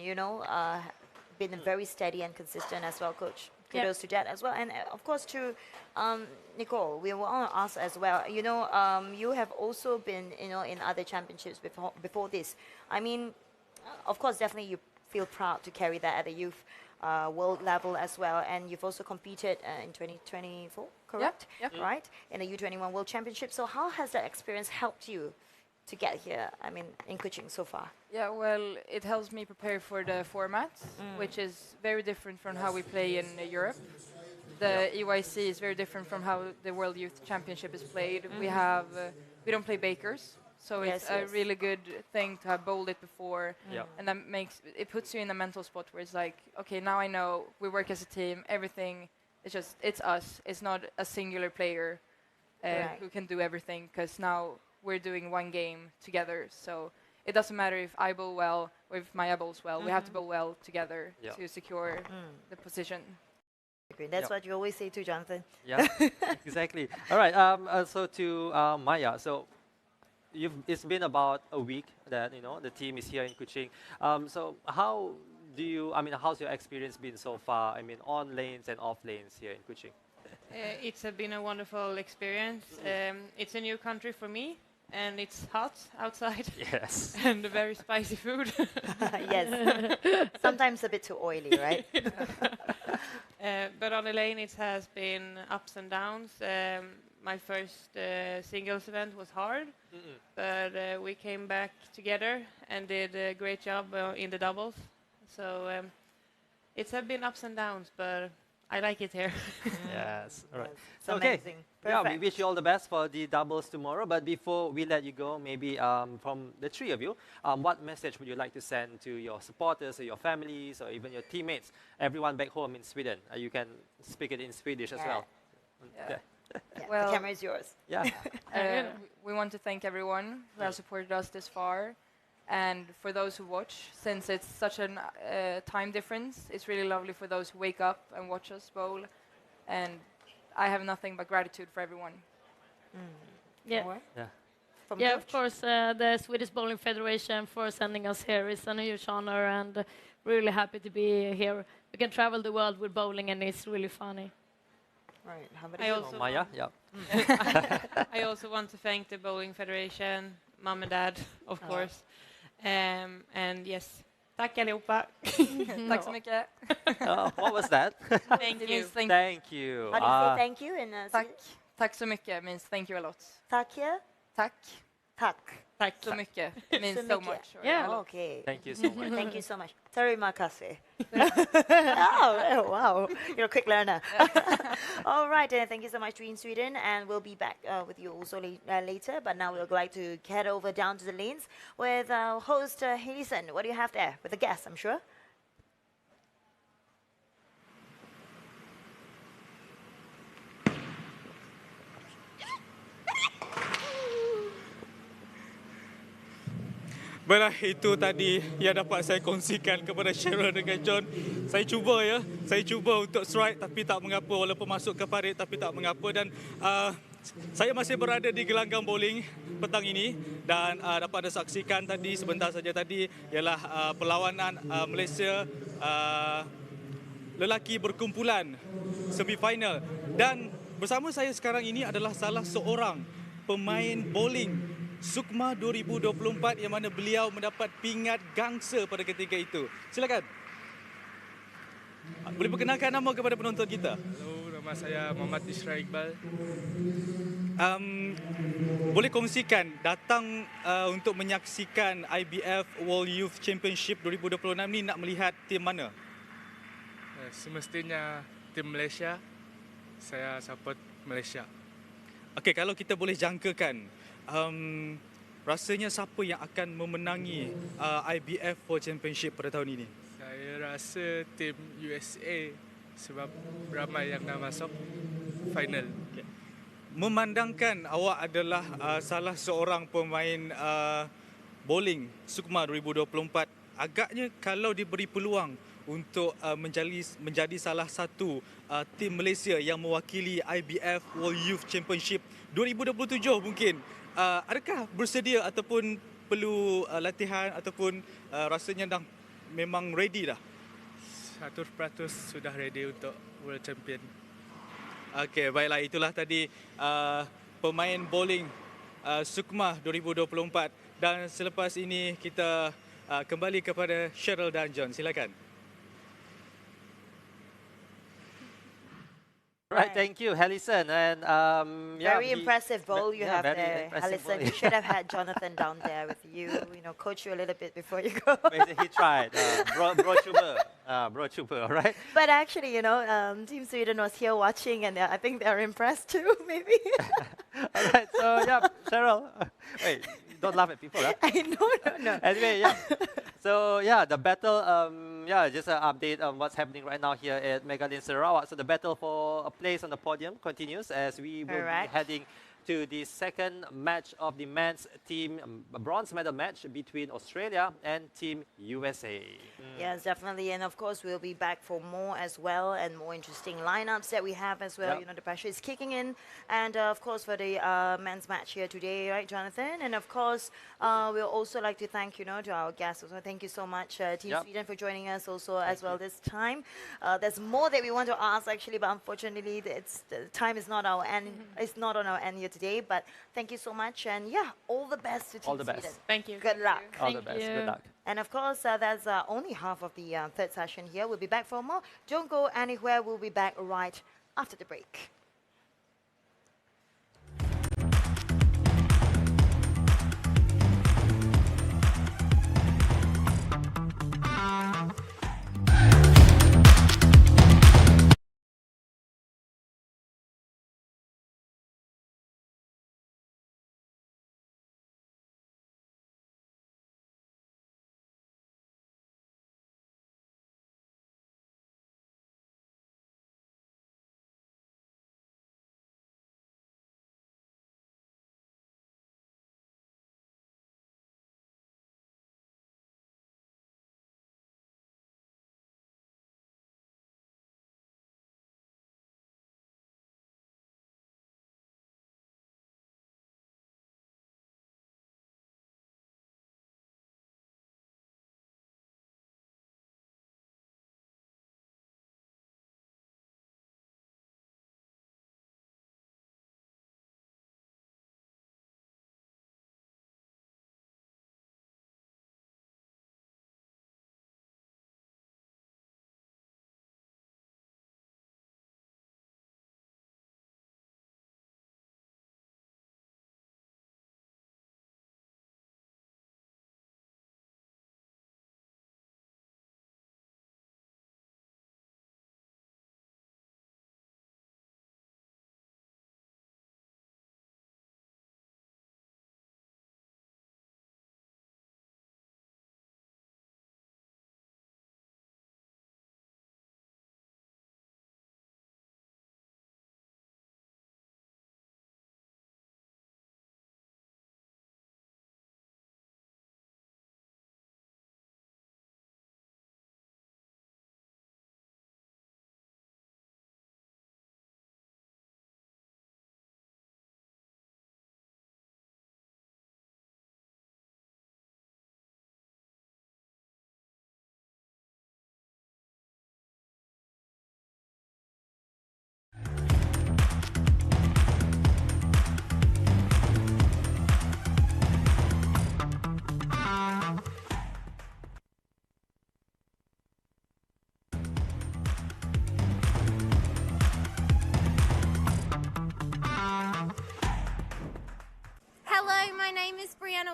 been very steady and consistent as well, Coach. Kudos to that as well. And of course, to Nicole, we want to ask as well, you have also been, in other championships before this. I mean, of course, definitely you feel proud to carry that at the youth world level as well, and you've also competed in 2024, correct? Yeah. Right, in the U21 World Championship. So how has that experience helped you to get here? I mean, in Kuching so far. Yeah, well, it helps me prepare for the format, which is very different from how we play in Europe. The EYC is very different from how the World Youth Championship is played. We don't play bakers. So it's a really good thing to have bowled it before, and that it puts you in a mental spot where it's like, okay, now I know we work as a team. Everything is it's us. It's not a singular player who can do everything, because now we're doing one game together. So it doesn't matter if I bowl well or if Maya bowls well. We have to bowl well together to secure the position. That's what you always say to Jonathan. Yeah, exactly. All right. So to Maya. So. It's been about a week that the team is here in Kuching. So how do you? How's your experience been so far? I mean, on lanes and off lanes here in Kuching. It's been a wonderful experience. It's a new country for me, and it's hot outside. Yes. And very spicy food. Yes. Sometimes a bit too oily, right? But on the lane, it has been ups and downs. My first singles event was hard, but we came back together and did a great job in the doubles. So it's been ups and downs, but I like it here. Yes. All right. It's amazing. Yeah, we Perfect. wish you all the best for the doubles tomorrow. But before we let you go, maybe from the three of you, what message would you like to send to your supporters or your families or even your teammates, everyone back home in Sweden? You can speak it in Swedish as well. Yeah. Yeah, Well, the camera is yours. Yeah. We want to thank everyone who has supported us this far, and for those who watch, since it's such a time difference, it's really lovely for those who wake up and watch us bowl, and I have nothing but gratitude for everyone. Yeah. Yeah. From Yeah, Coach? of course, the Swedish Bowling Federation for sending us here is a huge honor, and really happy to be here. We can travel the world with bowling, and it's really funny. Right. How about I you? also Maya. Yeah. I also want to thank the Bowling Federation, mom and dad, of course. And yes, tack allihopa. Tack så mycket. What was that? Thank It you. means thank Thank you. How do you say thank you in Tack. Tack så mycket means thank you a lot. Tack here? Tack Tack. Tack så mycket means Så so mycket. much. or Yeah. a lot. Okay. Thank you so much. Thank you so much. Terima kasih. Oh, wow. You're a quick learner. All right, thank you so much, Dream Sweden, and we'll be back with you also later. But now we'd like to head over down to the lanes with our host, Helison. What do you have there? With a guest, I'm sure. Baiklah, itu tadi yang dapat saya kongsikan kepada Cheryl dengan John. Saya cuba untuk strike tapi tak mengapa, walaupun masuk ke parit tapi tak mengapa. Dan saya masih berada di gelanggang bowling petang ini dan dapat anda saksikan tadi sebentar saja tadi ialah perlawanan Malaysia lelaki berkumpulan semifinal. Dan bersama saya sekarang ini adalah salah seorang pemain bowling Sukma 2024 yang mana beliau mendapat pingat gangsa pada ketika itu. Silakan. Boleh perkenalkan nama kepada penonton kita? Hello, nama saya Muhammad Isra Iqbal. Boleh kongsikan datang untuk menyaksikan IBF World Youth Championship 2026 ni nak melihat tim mana? Semestinya tim Malaysia. Saya support Malaysia. Okey, kalau kita boleh jangkakan, rasanya siapa yang akan memenangi IBF World Championship pada tahun ini? Saya rasa tim USA sebab ramai yang dah masuk final. Memandangkan awak adalah salah seorang pemain bowling Sukma 2024, agaknya kalau diberi peluang untuk menjadi salah satu tim Malaysia yang mewakili IBF World Youth Championship 2027 mungkin, adakah bersedia ataupun perlu latihan ataupun rasanya dah memang ready dah? 100% sudah ready untuk World Champion. Okey, baiklah, itulah tadi pemain bowling Sukma 2024, dan selepas ini kita kembali kepada Cheryl dan John. Silakan. Right, thank you, Helison. And very impressive bowl you have very there, impressive Alison. bowl. You should have had Jonathan down there with you. Coach you a little bit before you go. He tried, bro trooper, right? But actually, Team Sweden was here watching, and I think they're impressed too. Maybe. All right, so yeah, Cheryl. Wait, don't laugh at people, huh? I know, no. Anyway, yeah. So yeah, the battle. Just an update on what's happening right now here at Megalanes Sarawak. So the battle for a place on the podium continues as we will be heading to the second match of the men's team bronze medal match between Australia and Team USA. Yes, definitely. And of course, we'll be back for more as well, and more interesting lineups that we have as well. Yep. The pressure is kicking in. And of course, for the men's match here today, right, Jonathan? And of course, we'll also like to thank, to our guests. Also, thank you so much, Team Sweden, for joining us also as well this time. There's more that we want to ask, actually, but unfortunately, the time is not our end. It's not on our end here today. But thank you so much, and all the best to Team All the best. Sweden. Thank you. Good luck. All the best. Good luck. And of course, that's only half of the third session here. We'll be back for more. Don't go anywhere. We'll be back right after the break.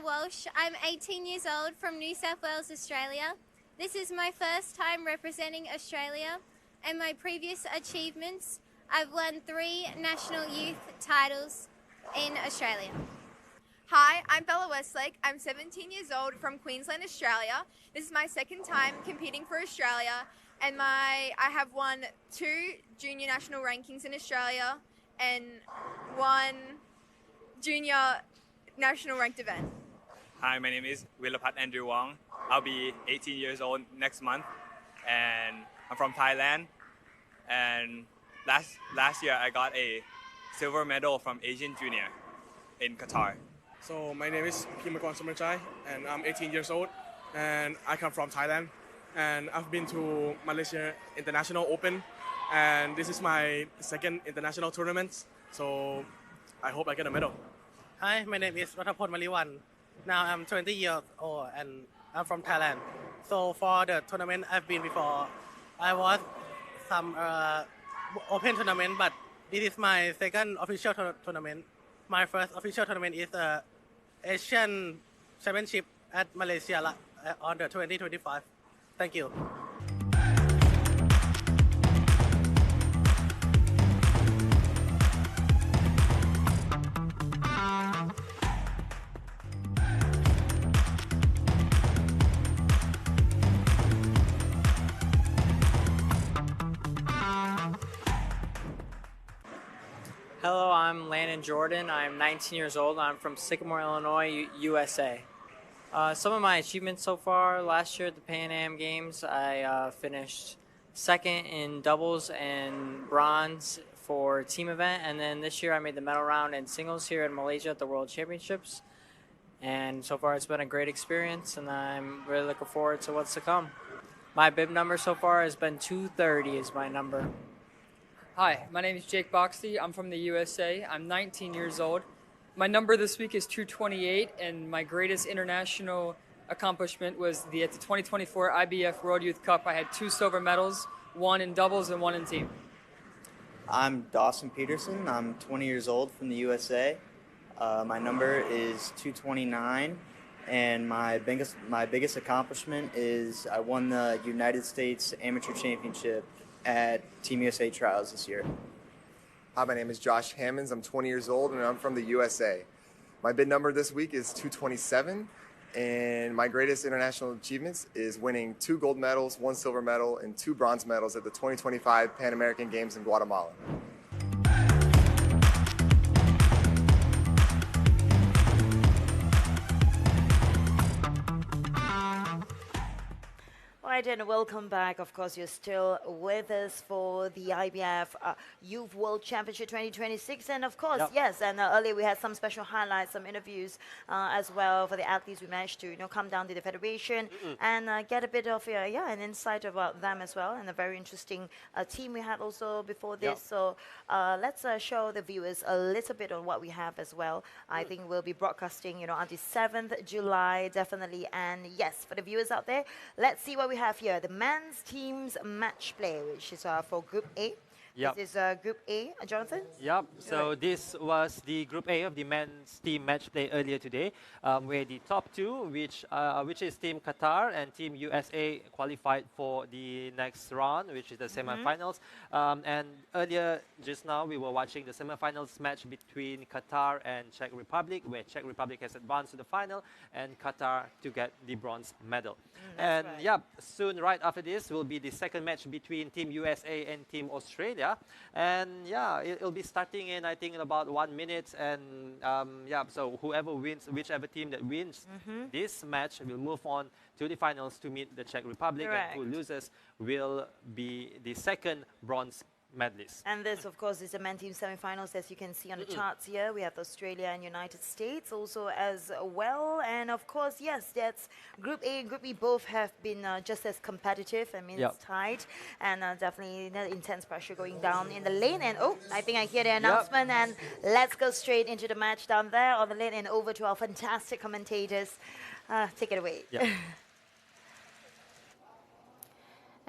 Walsh. I'm 18 years old from New South Wales, Australia. This is my first time representing Australia, and my previous achievements, I've won 3 national youth titles, in Australia. Hi, I'm Bella Westlake. I'm 17 years old from Queensland, Australia. This is my second time competing for Australia, and I have won 2 junior national rankings in Australia and 1 junior national ranked event. Hi, my name is Willapat Andrew Wong. I'll be 18 years old next month, and I'm from Thailand. And last year I got a silver medal from Asian Junior in Qatar. So my name is Kimakon Samarchai, and I'm 18 years old, and I come from Thailand. And I've been to Malaysia International Open, and this is my second international tournament. So I hope I get a medal. Hi, my name is Ratapon Maliwan. Now I'm 20 years old and I'm from Thailand. So for the tournament I've been before, I was some open tournament, but this is my second official tournament. My first official tournament is Asian Championship at Malaysia on the 2025. Thank you. Hello, I'm Landon Jordan. I'm 19 years old. I'm from Sycamore, Illinois, USA. Some of my achievements so far, last year at the Pan Am Games, I finished second in doubles and bronze for team event. And then this year I made the medal round in singles here in Malaysia at the World Championships. And so far it's been a great experience, and I'm really looking forward to what's to come. My bib number so far has been 230 is my number. Hi, my name is Jake Boxley. I'm from the USA. I'm 19 years old. My number this week is 228, and my greatest international accomplishment was at the 2024 IBF World Youth Cup. I had 2 silver medals, 1 in doubles and 1 in team. I'm Dawson Peterson. I'm 20 years old from the USA. My number is 229, and my biggest accomplishment is I won the United States Amateur Championship at Team USA Trials this year. Hi, my name is Josh Hammonds. I'm 20 years old and I'm from the USA. My bid number this week is 227, and my greatest international achievements is winning 2 gold medals, 1 silver medal, and 2 bronze medals at the 2025 Pan American Games in Guatemala. Right, and welcome back. Of course, you're still with us for the IBF Youth World Championship 2026. And of course, yes, and earlier we had some special highlights, some interviews as well for the athletes. We managed to, come down to the federation and get a bit of, an insight about them as well. And a very interesting team we had also before this. So let's show the viewers a little bit on what we have as well. I think we'll be broadcasting, on the 7th July, definitely. And yes, for the viewers out there, let's see what we have here. The men's team's match play, which is for Group A. Yep. This is Group A, Jonathan? Yep. So this was the Group A of the men's team match play earlier today, where the top 2, which is Team Qatar and Team USA, qualified for the next round, which is the semifinals. And earlier, just now, we were watching the semifinals match between Qatar and Czech Republic, where Czech Republic has advanced to the final, and Qatar to get the bronze medal. And soon, right after this, will be the second match between Team USA and Team Australia. And it'll be starting in, I think, in about 1 minute. And so whoever wins, whichever team that wins this match will move on to the finals to meet the Czech Republic. Correct. And who loses will be the second bronze medalist. And this, of course, is the men's team semifinals, as you can see on the charts here. We have Australia and United States also as well. And of course, yes, that's Group A and Group B both have been just as competitive. I mean, it's tight, and definitely intense pressure going down in the lane. And I think I hear the announcement. And let's go straight into the match down there on the lane and over to our fantastic commentators. Take it away.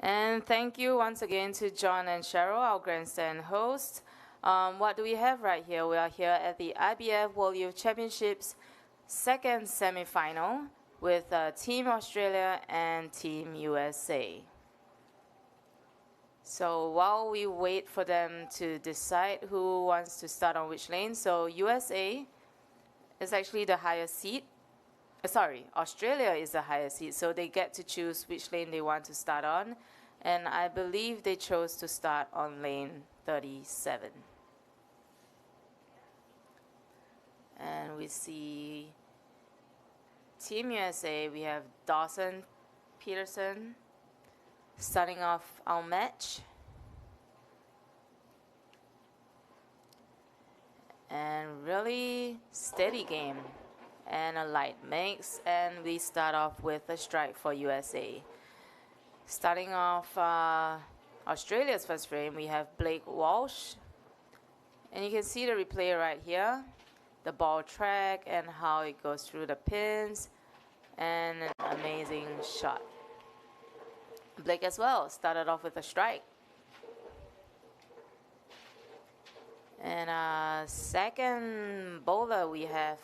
And thank you once again to John and Cheryl, our grandstand hosts. What do we have right here? We are here at the IBF World Youth Championships second semi-final with Team Australia and Team USA. So while we wait for them to decide who wants to start on which lane, so USA is actually the highest seed. Sorry, Australia is the highest seed, so they get to choose which lane they want to start on. And I believe they chose to start on lane 37. And we see Team USA, we have Dawson Peterson starting off our match. And really steady game and a light mix, and we start off with a strike for USA. Starting off Australia's first frame, we have Blake Walsh, and you can see the replay right here, the ball track and how it goes through the pins, and an amazing shot. Blake as well started off with a strike. And second bowler, we have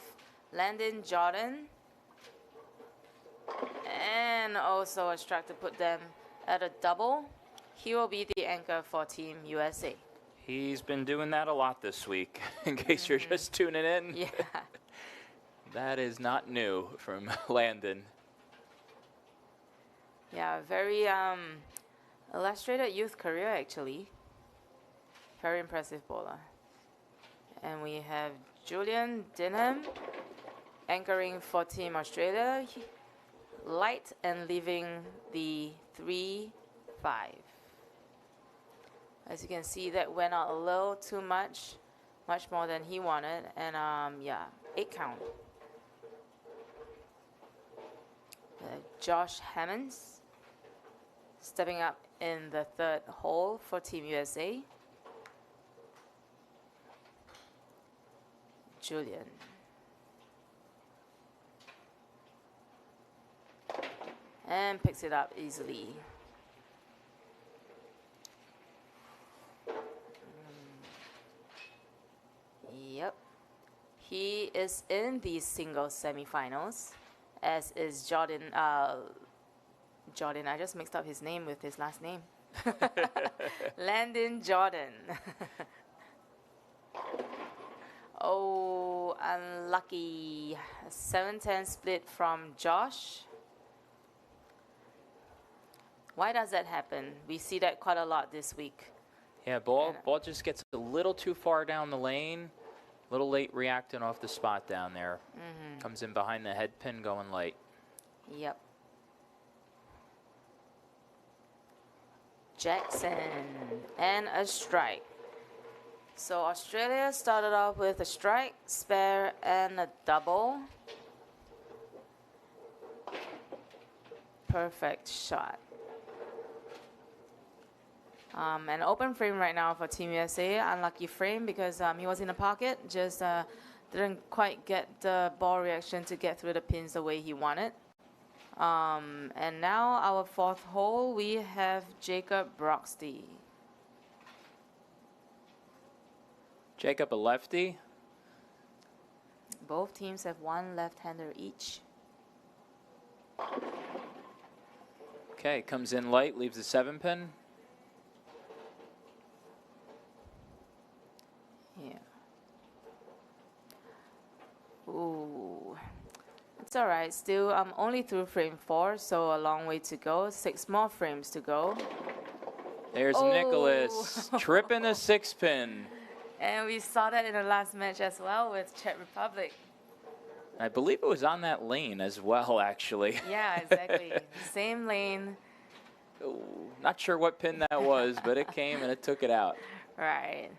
Landon Jordan, and also a strike to put them at a double. He will be the anchor for Team USA. He's been doing that a lot this week, in case you're just tuning in. Yeah. That is not new from Landon. Yeah, very illustrated youth career, actually. Very impressive bowler. And we have Julian Denham anchoring for Team Australia. Light and leaving the 3-5. As you can see, that went out a little too much more than he wanted. And yeah, 8 count. Josh Hammonds stepping up in the third hole for Team USA. Julian. And picks it up easily. Yep. He is in the singles semifinals, as is Jordan. Jordan, I just mixed up his name with his last name. Landon Jordan. Oh, unlucky. 7-10 split from Josh. Why does that happen? We see that quite a lot this week. Yeah, ball just gets a little too far down the lane. A little late reacting off the spot down there. Comes in behind the head pin going late. Yep. Jackson and a strike. So Australia started off with a strike, spare, and a double. Perfect shot. An open frame right now for Team USA. Unlucky frame because he was in the pocket. Just didn't quite get the ball reaction to get through the pins the way he wanted. And now our fourth hole, we have Jacob Broxty. Jacob, a lefty. Both teams have one left-hander each. Okay, comes in light, leaves the 7-pin. Yeah. Ooh. It's all right. Still, I'm only through frame 4, so a long way to go. 6 more frames to go. There's Nicholas tripping the 6-pin. And we saw that in the last match as well with Czech Republic. I believe it was on that lane as well, actually. Yeah, exactly. Same lane. Ooh, not sure what pin that was, but it came and it took it out. Right.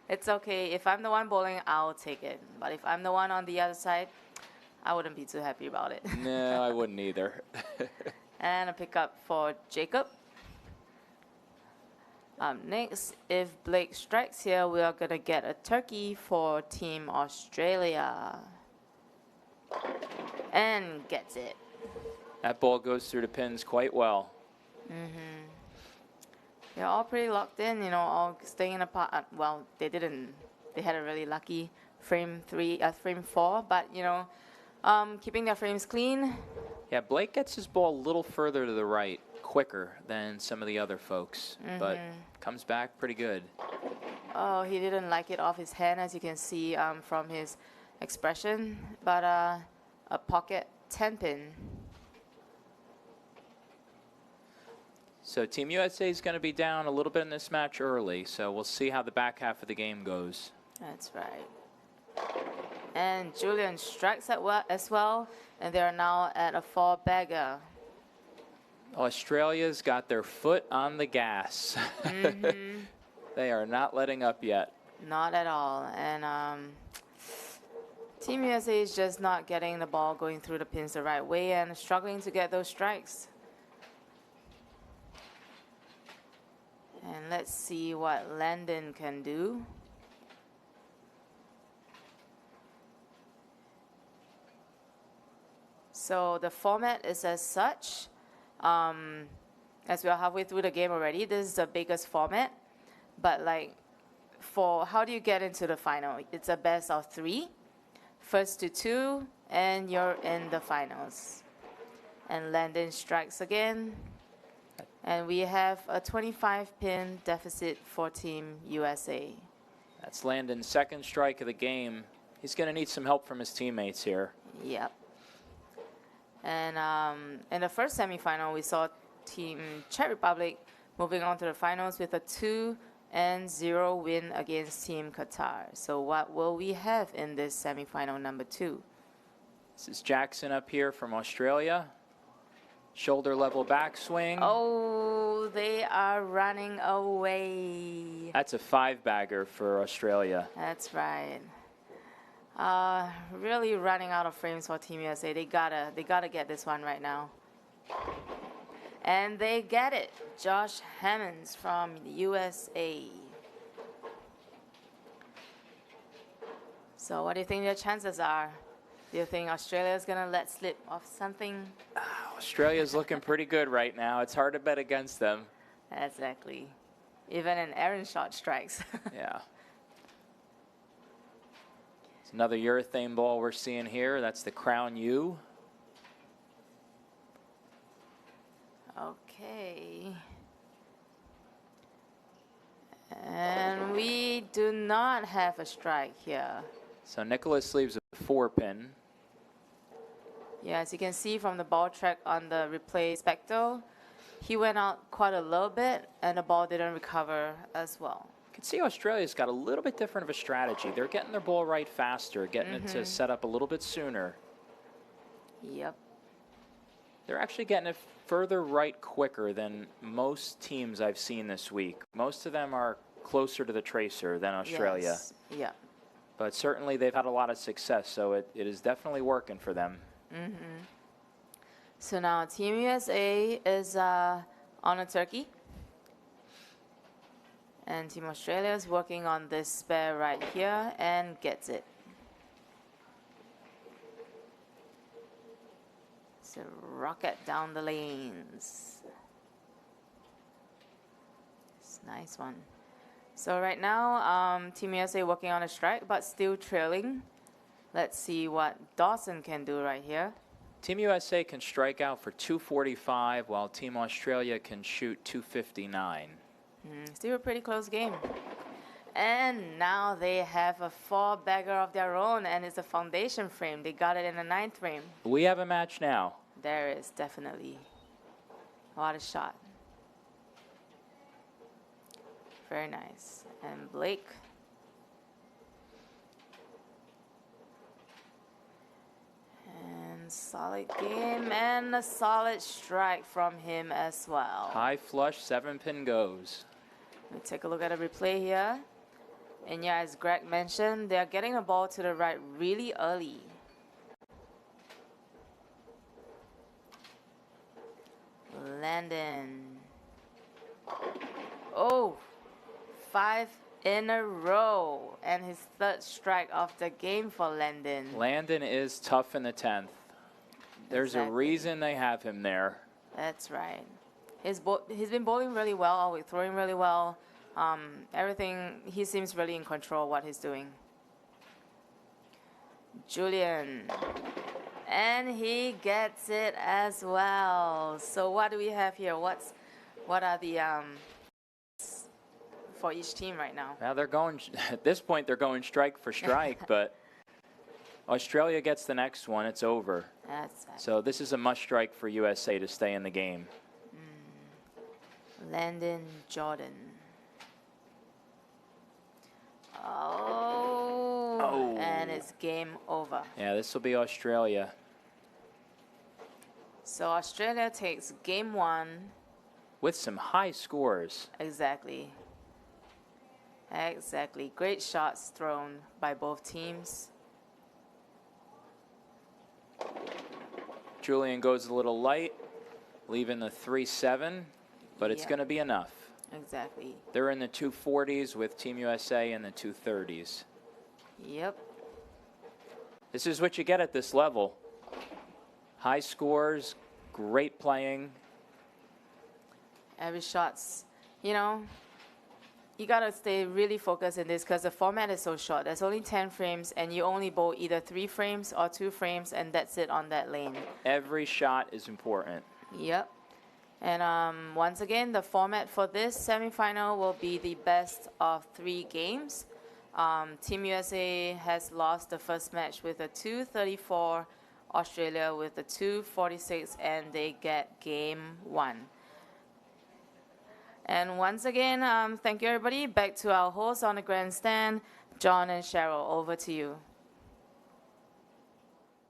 It's okay. If I'm the one bowling, I'll take it. But if I'm the one on the other side, I wouldn't be too happy about it. No, I wouldn't either. And a pickup for Jacob. Next, if Blake strikes here, we are going to get a turkey for Team Australia. And gets it. That ball goes through the pins quite well. They're all pretty locked in, you know, all staying in a pot. Well, they didn't. They had a really lucky frame 4, but, you know, keeping their frames clean. Yeah, Blake gets his ball a little further to the right, quicker than some of the other folks, but comes back pretty good. Oh, he didn't like it off his hand, as you can see from his expression, but a pocket 10-pin. So Team USA is going to be down a little bit in this match early, so we'll see how the back half of the game goes. That's right. And Julian strikes as well, and they're now at a 4-bagger. Australia's got their foot on the gas. They are not letting up yet. Not at all. And Team USA is just not getting the ball going through the pins the right way and struggling to get those strikes. And let's see what Landon can do. So the format is as such. As we are halfway through the game already, this is the biggest format. But like, for how do you get into the final? It's a best of 3, first to 2, and you're in the finals. And Landon strikes again. And we have a 25-pin deficit for Team USA. That's Landon's second strike of the game. He's going to need some help from his teammates here. Yep. And in the first semifinal, we saw Team Czech Republic moving on to the finals with a 2-0 win against Team Qatar. So what will we have in this semifinal number 2? This is Jackson up here from Australia. Shoulder level backswing. Oh, they are running away. That's a 5-bagger for Australia. That's right. Really running out of frames for Team USA. They gotta get this one right now. And they get it. Josh Hammonds from USA. So what do you think their chances are? Do you think Australia's gonna let slip off something? Australia's looking pretty good right now. It's hard to bet against them. Exactly. Even an Aaron shot strikes. Yeah. It's another urethane ball we're seeing here. That's the Crown U. Okay. And we do not have a strike here. So Nicholas leaves a 4-pin. Yeah, as you can see from the ball track on the replay spectral, he went out quite a little bit and the ball didn't recover as well. You can see Australia's got a little bit different of a strategy. They're getting their ball right faster, getting it to set up a little bit sooner. Yep. They're actually getting it further right quicker than most teams I've seen this week. Most of them are closer to the tracer than Australia. Yes. Yeah. But certainly they've had a lot of success, so it is definitely working for them. So now Team USA is on a turkey. And Team Australia is working on this spare right here and gets it. It's a rocket down the lanes. It's a nice one. So right now, Team USA working on a strike, but still trailing. Let's see what Dawson can do right here. Team USA can strike out for 245, while Team Australia can shoot 259. Still a pretty close game. And now they have a 4-bagger of their own, and it's a foundation frame. They got it in the 9th frame. We have a match now. There is definitely. What a shot. Very nice. And Blake. And solid game and a solid strike from him as well. High flush, 7-pin goes. Let me take a look at a replay here. And yeah, as Greg mentioned, they're getting the ball to the right really early. Landon. Oh, 5 in a row. And his 3rd strike of the game for Landon. Landon is tough in the 10th. There's a reason they have him there. That's right. He's been bowling really well, throwing really well. Everything, he seems really in control of what he's doing. Julian. And he gets it as well. So what do we have here? What are the for each team right now? Now they're going, at this point, they're going strike for strike, but Australia gets the next one. It's over. That's right. So this is a must strike for USA to stay in the game. Landon Jordan. Oh, and it's game over. Yeah, this will be Australia. So Australia takes game 1. With some high scores. Exactly. Exactly. Great shots thrown by both teams. Julian goes a little light, leaving the 3-7, but it's going to be enough. Exactly. They're in the 240s with Team USA in the 230s. Yep. This is what you get at this level. High scores, great playing. Every shot's, you know, you got to stay really focused in this because the format is so short. There's only 10 frames, and you only bowl either 3 frames or 2 frames, and that's it on that lane. Every shot is important. Yep. And once again, the format for this semifinal will be the best of 3 games. Team USA has lost the first match with a 234, Australia with a 246, and they get game 1. And once again, thank you, everybody. Back to our hosts on the grandstand, John and Cheryl. Over to you.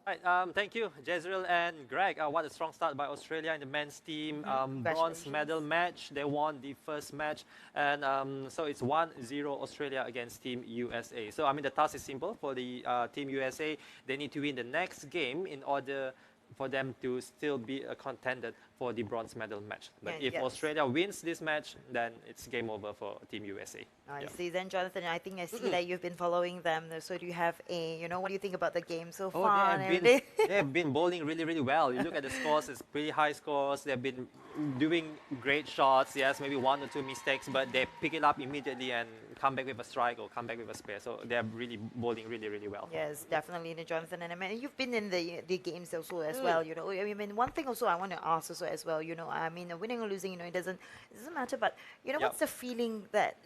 Right, thank you, Jezreel and Greg. What a strong start by Australia in the men's team. Bronze medal match. They won the first match. And so it's 1-0 Australia against Team USA. So, I mean, the task is simple for the Team USA. They need to win the next game in order for them to still be a contender for the bronze medal match. But if Australia wins this match, then it's game over for Team USA. I see. Then, Jonathan, I think I see that you've been following them. So do you have a, you know, what do you think about the game so far? They have been bowling really, really well. You look at the scores, it's pretty high scores. They've been doing great shots. Yes, maybe 1 or 2 mistakes, but they pick it up immediately and come back with a strike or come back with a spare. So they're really bowling really, really well. Yes, definitely, Jonathan. And I mean, you've been in the games also as well, you know. I mean, one thing also I want to ask also as well, you know, I mean, winning or losing, you know, it doesn't matter, but, you know, what's the feeling that,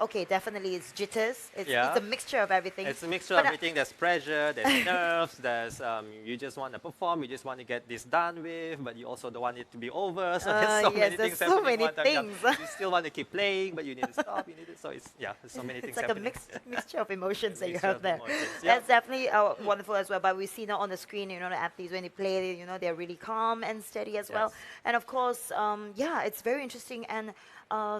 okay, definitely it's jitters. It's a mixture of everything. It's a mixture of everything. There's pressure, there's nerves, there's, you just want to perform, you just want to get this done with, but you also don't want it to be over. So there's so many things so many things. You still want to keep playing, but you need to stop, you need to, so it's, there's so many things happening. It's like a mixture of emotions that you have there. That's definitely wonderful as well, but we see now on the screen, you know, the athletes, when they play, you know, they're really calm and steady as well. And of course, it's very interesting and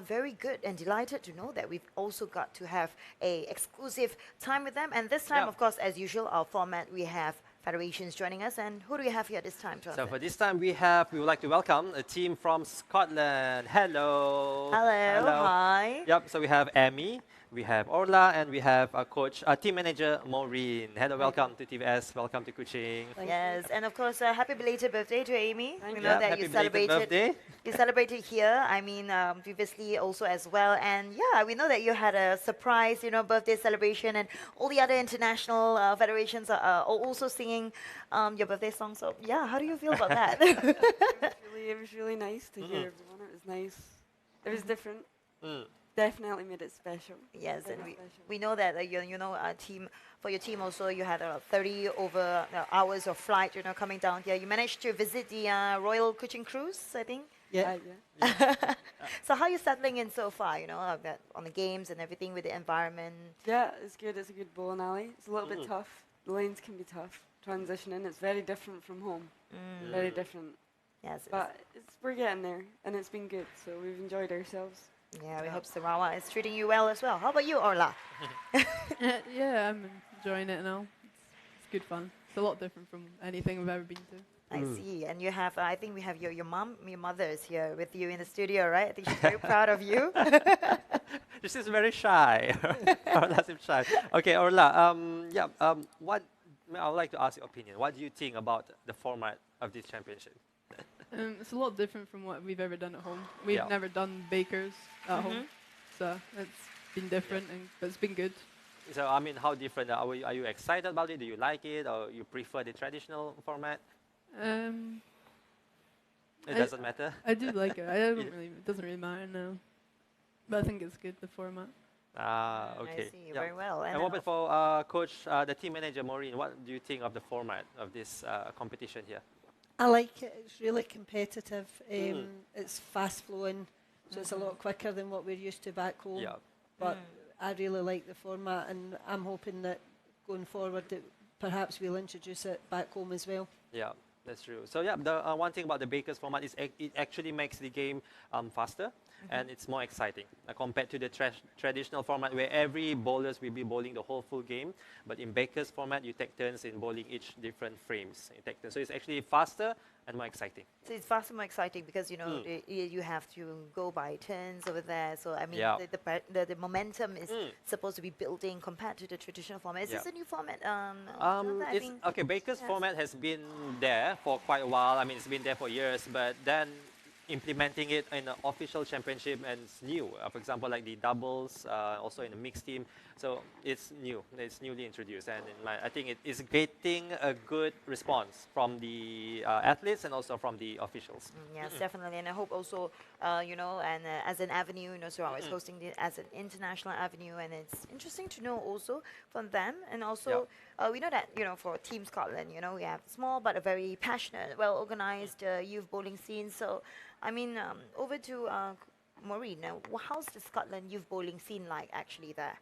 very good and delighted to know that we've also got to have a exclusive time with them. And this time, of course, as usual, our format, we have federations joining us. And who do we have here this time, Jonathan? So for this time, we would like to welcome a team from Scotland. Hello. Hello. Hi. Yep, so we have Amy, we have Orla, and we have our coach, our team manager, Maureen. Hello, welcome to TVS, welcome to Kuching. Yes, and of course, happy belated birthday to Amy. We know that happy you celebrated. You celebrated here. I mean, previously also as well. And yeah, we know that you had a surprise, you know, birthday celebration, and all the other international federations are also singing your birthday song. So yeah, how do you feel about that? It was really nice to hear everyone. It was nice. It was different. Definitely made it special. Yes, and we know that you know, for your team also, you had 30 over hours of flight, you know, coming down here. You managed to visit the Royal Kuching Cruise, I think. Yeah. So how are you settling in so far, you know, on the games and everything with the environment? Yeah, it's good. It's a good bowling alley. It's a little bit tough. The lanes can be tough. Transitioning, it's very different from home. Very different. Yes. But we're getting there, and it's been good, so we've enjoyed ourselves. Yeah, we hope Sarawak is treating you well as well. How about you, Orla? Yeah, I'm enjoying it now. It's good fun. It's a lot different from anything I've ever been to. I see. And you have, I think we have your mother is here with you in the studio, right? I think she's very proud of you. This is very shy. Orla seems shy. Okay, Orla, what, I would like to ask your opinion. What do you think about the format of this championship? It's a lot different from what we've ever done at home. We've never done bakers at home, so it's been different, but it's been good. So, I mean, how different are you excited about it? Do you like it, or you prefer the traditional format? It doesn't matter. I do like it. I don't really. It doesn't really matter now. But I think it's good, the format. Ah, okay. I see, very well. And And what about for Coach, the team manager, Maureen? What do you think of the format of this competition here? I like it. It's really competitive. It's fast flowing, so it's a lot quicker than what we're used to back home. Yeah. But I really like the format, and I'm hoping that going forward that perhaps we'll introduce it back home as well. Yeah, that's true. So yeah, the one thing about the Bakers format is it actually makes the game faster and it's more exciting compared to the traditional format where every bowlers will be bowling the whole full game. But in Bakers format, you take turns in bowling each different frames. You take turns. So it's actually faster and more exciting. so it's faster, more exciting because you have to go by turns over there. So I mean, Yeah. the momentum is supposed to be building compared to the traditional format. Is this a new format? Okay, Baker's format has been there for quite a while. I mean, it's been there for years, but then implementing it in the official championship and it's new. For example, like the doubles, also in the mixed team. So it's new. It's newly introduced, and I think it is getting a good response from the athletes and also from the officials. Yes, definitely, and I hope also, and as an avenue, Sarawak is hosting it as an international avenue, and it's interesting to know also from them, and also we know that for Team Scotland, we have small but a very passionate, well-organized youth bowling scene. So, I mean, over to Maureen. How's the Scotland youth bowling scene like actually there?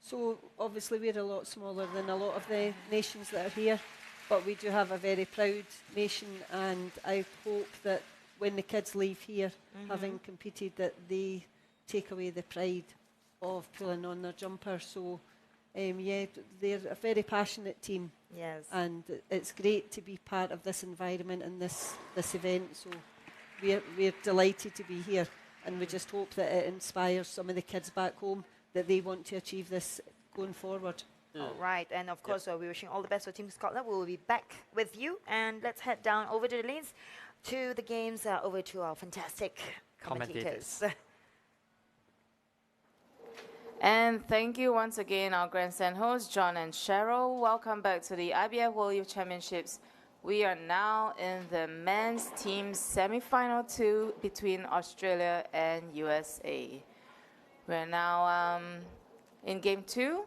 So obviously we're a lot smaller than a lot of the nations that are here, but we do have a very proud nation, and I hope that when the kids leave here, having competed, that they take away the pride of pulling on their jumper. So they're a very passionate team. Yes. And it's great to be part of this environment and this event. So we're delighted to be here, and we just hope that it inspires some of the kids back home that they want to achieve this going forward. All right, and of course, we're wishing all the best for Team Scotland. We'll be back with you, and let's head down over to the lanes, to the games, over to our fantastic commentators. And thank you once again, our grandstand hosts, John and Cheryl. Welcome back to the IBF World Youth Championships. We are now in the men's team semi-final 2 between Australia and USA. We're now in game 2,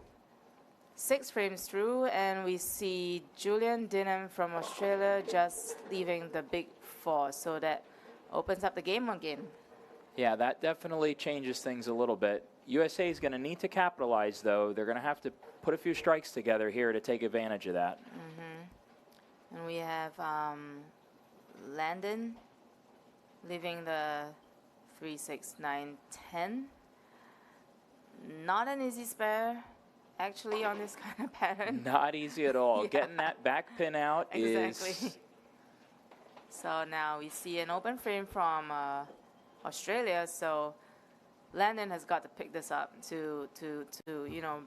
6 frames through, and we see Julian Dinham from Australia just leaving the big 4. So that opens up the game again. Yeah, that definitely changes things a little bit. USA is going to need to capitalize, though. They're going to have to put a few strikes together here to take advantage of that. And we have Landon leaving the 3, 6, 9, 10. Not an easy spare, actually, on this kind of pattern. Not easy at all. Getting that back pin out exactly. So now we see an open frame from Australia. So Landon has got to pick this up to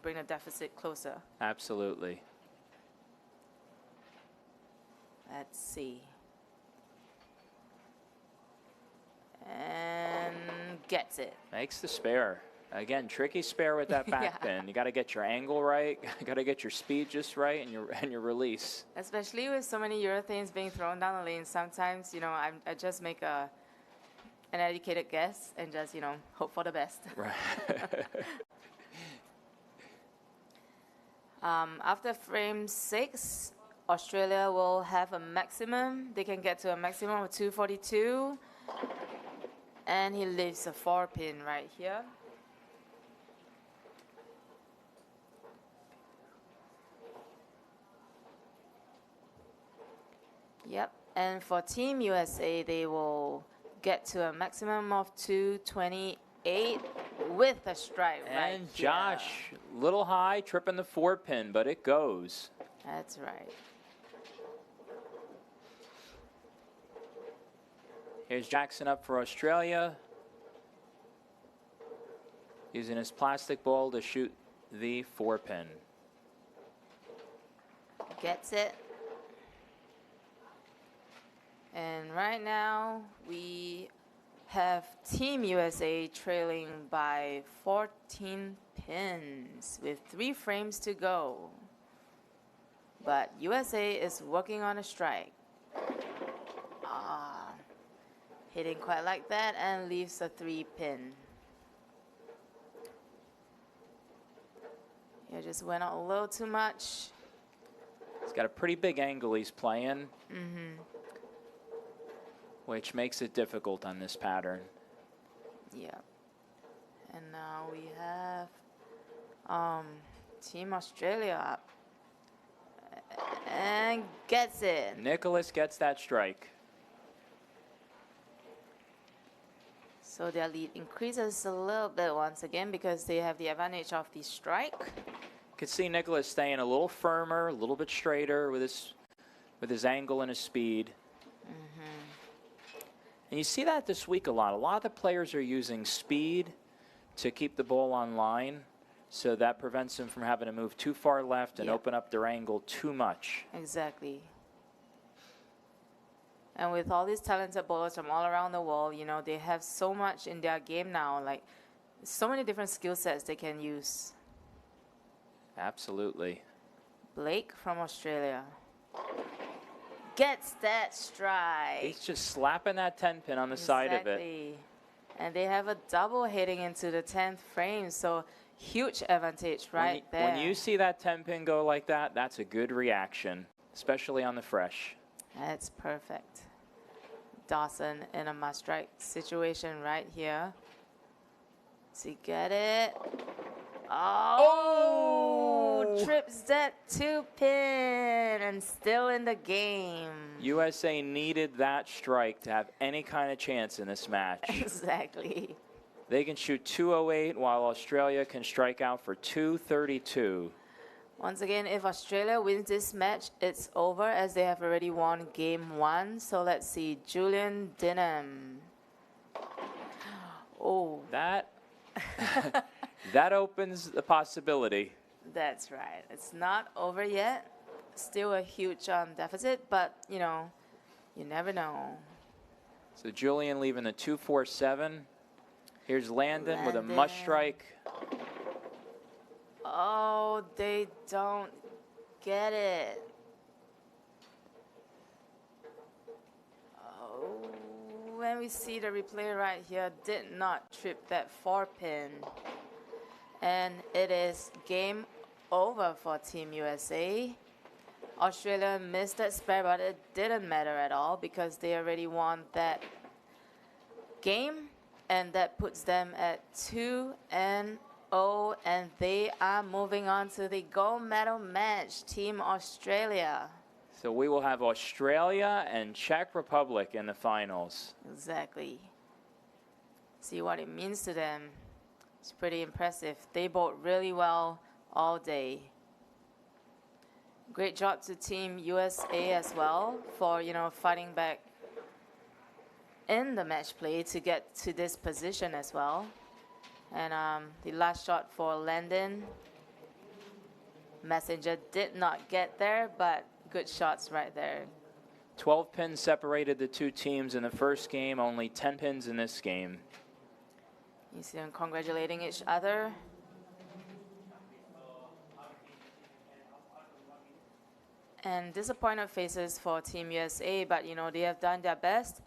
bring the deficit closer. Absolutely. Let's see. And gets it. Makes the spare. Again, tricky spare with that back pin. You got to get your angle right, got to get your speed just right, and your release. Especially with so many urethanes being thrown down the lane, sometimes I just make an educated guess and just hope for the best. Right. After frame 6, Australia will have a maximum. They can get to a maximum of 242, and he leaves a 4 pin right here. Yep, and for Team USA, they will get to a maximum of 228 with a strike right And Josh, little high, tripping the 4 pin, but it goes. That's right. Here's Jackson up for Australia. Using his plastic ball to shoot the 4 pin. Gets it. And right now, we have Team USA trailing by 14 pins with 3 frames to go. But USA is working on a strike. He didn't quite like that and leaves a 3-pin. He just went out a little too much. He's got a pretty big angle he's playing, which makes it difficult on this pattern. Yeah. And now we have Team Australia up. And gets it. Nicholas gets that strike. So their lead increases a little bit once again because they have the advantage of the strike. You can see Nicholas staying a little firmer, a little bit straighter with his angle and his speed. And you see that this week a lot. A lot of the players are using speed to keep the ball on line, so that prevents them from having to move too far left and open up their angle too much. Exactly. And with all these talented bowlers from all around the world, you know, they have so much in their game now, like so many different skill sets they can use. Absolutely. Blake from Australia gets that strike. He's just slapping that 10-pin on the side of it. And they have a double hitting into the 10th frame, so huge advantage right there. When you see that 10-pin go like that, that's a good reaction, especially on the fresh. That's perfect. Dawson in a must-strike situation right here. Does he get it? Oh! Trips that 2-pin and still in the game. USA needed that strike to have any kind of chance in this match. Exactly. They can shoot 208 while Australia can strike out for 232. Once again, if Australia wins this match, it's over as they have already won game 1. So let's see, Julian Dinham. Oh. That opens the possibility. That's right. It's not over yet. Still a huge deficit, but, you know, you never know. So Julian leaving the 247. Here's Landon with a must strike. Oh, they don't get it. Oh, when we see the replay right here, did not trip that 4-pin. And it is game over for Team USA. Australia missed that spare, but it didn't matter at all because they already won that game. And that puts them at 2-0, and they are moving on to the gold medal match, Team Australia. So we will have Australia and Czech Republic in the finals. Exactly. See what it means to them. It's pretty impressive. They bowled really well all day. Great job to Team USA as well for, you know, fighting back in the match play to get to this position as well. And the last shot for Landon. Messenger did not get there, but good shots right there. 12 pins separated the two teams in the first game, only 10 pins in this game. You see them congratulating each other. And disappointed faces for Team USA, but you know, they have done their best.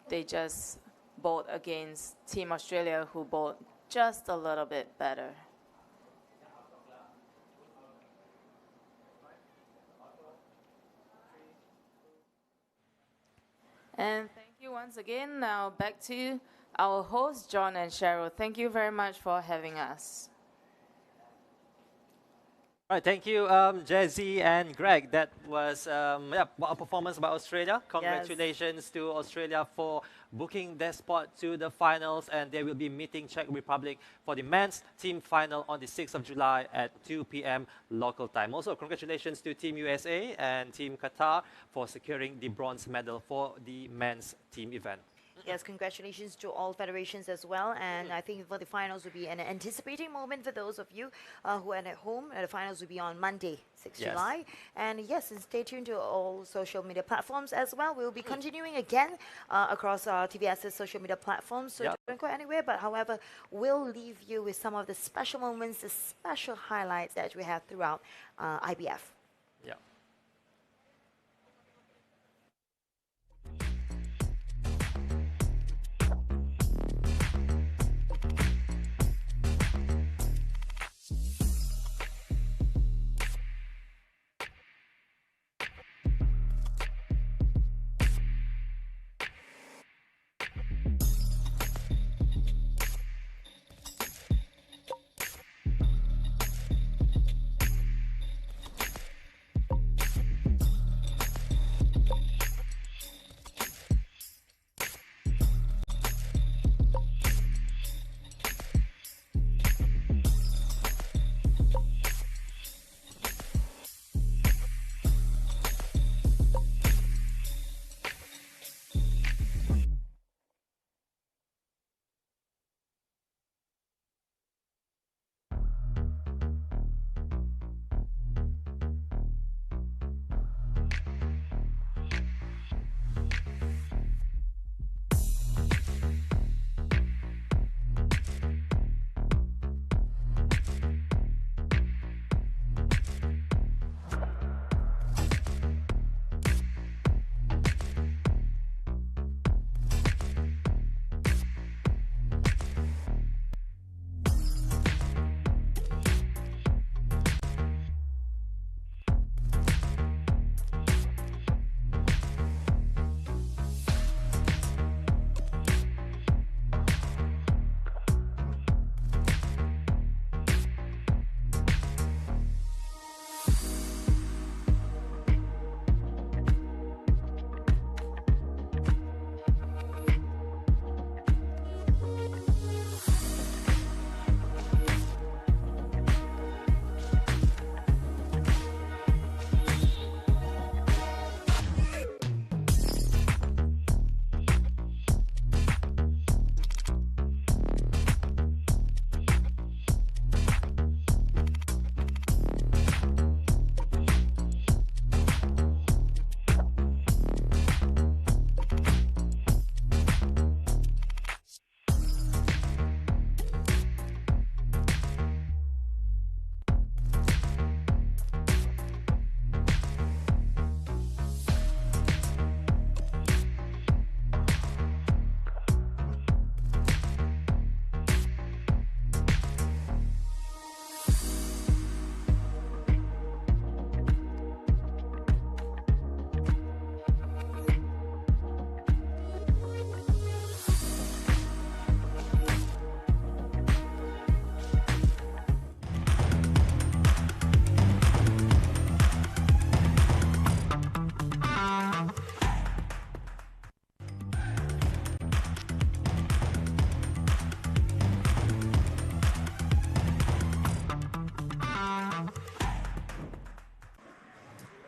They just bowled against Team Australia, who bowled just a little bit better. And thank you once again. Now back to our hosts, John and Cheryl. Thank you very much for having us. All right, thank you, Jazzy and Greg. That was a performance by Australia. Congratulations to Australia for booking their spot to the finals, and they will be meeting Czech Republic for the men's team final on the 6th of July at 2 p.m. local time. Also, congratulations to Team USA and Team Qatar for securing the bronze medal for the men's team event. Yes, congratulations to all federations as well. And I think for the finals will be an anticipating moment for those of you who are at home. The finals will be on Monday, 6 Yes. July. And yes, and stay tuned to all social media platforms as well. We'll be continuing again across TVS's social media platforms. So Yep. don't go anywhere. But however, we'll leave you with some of the special moments, the special highlights that we have throughout IBF. Yeah.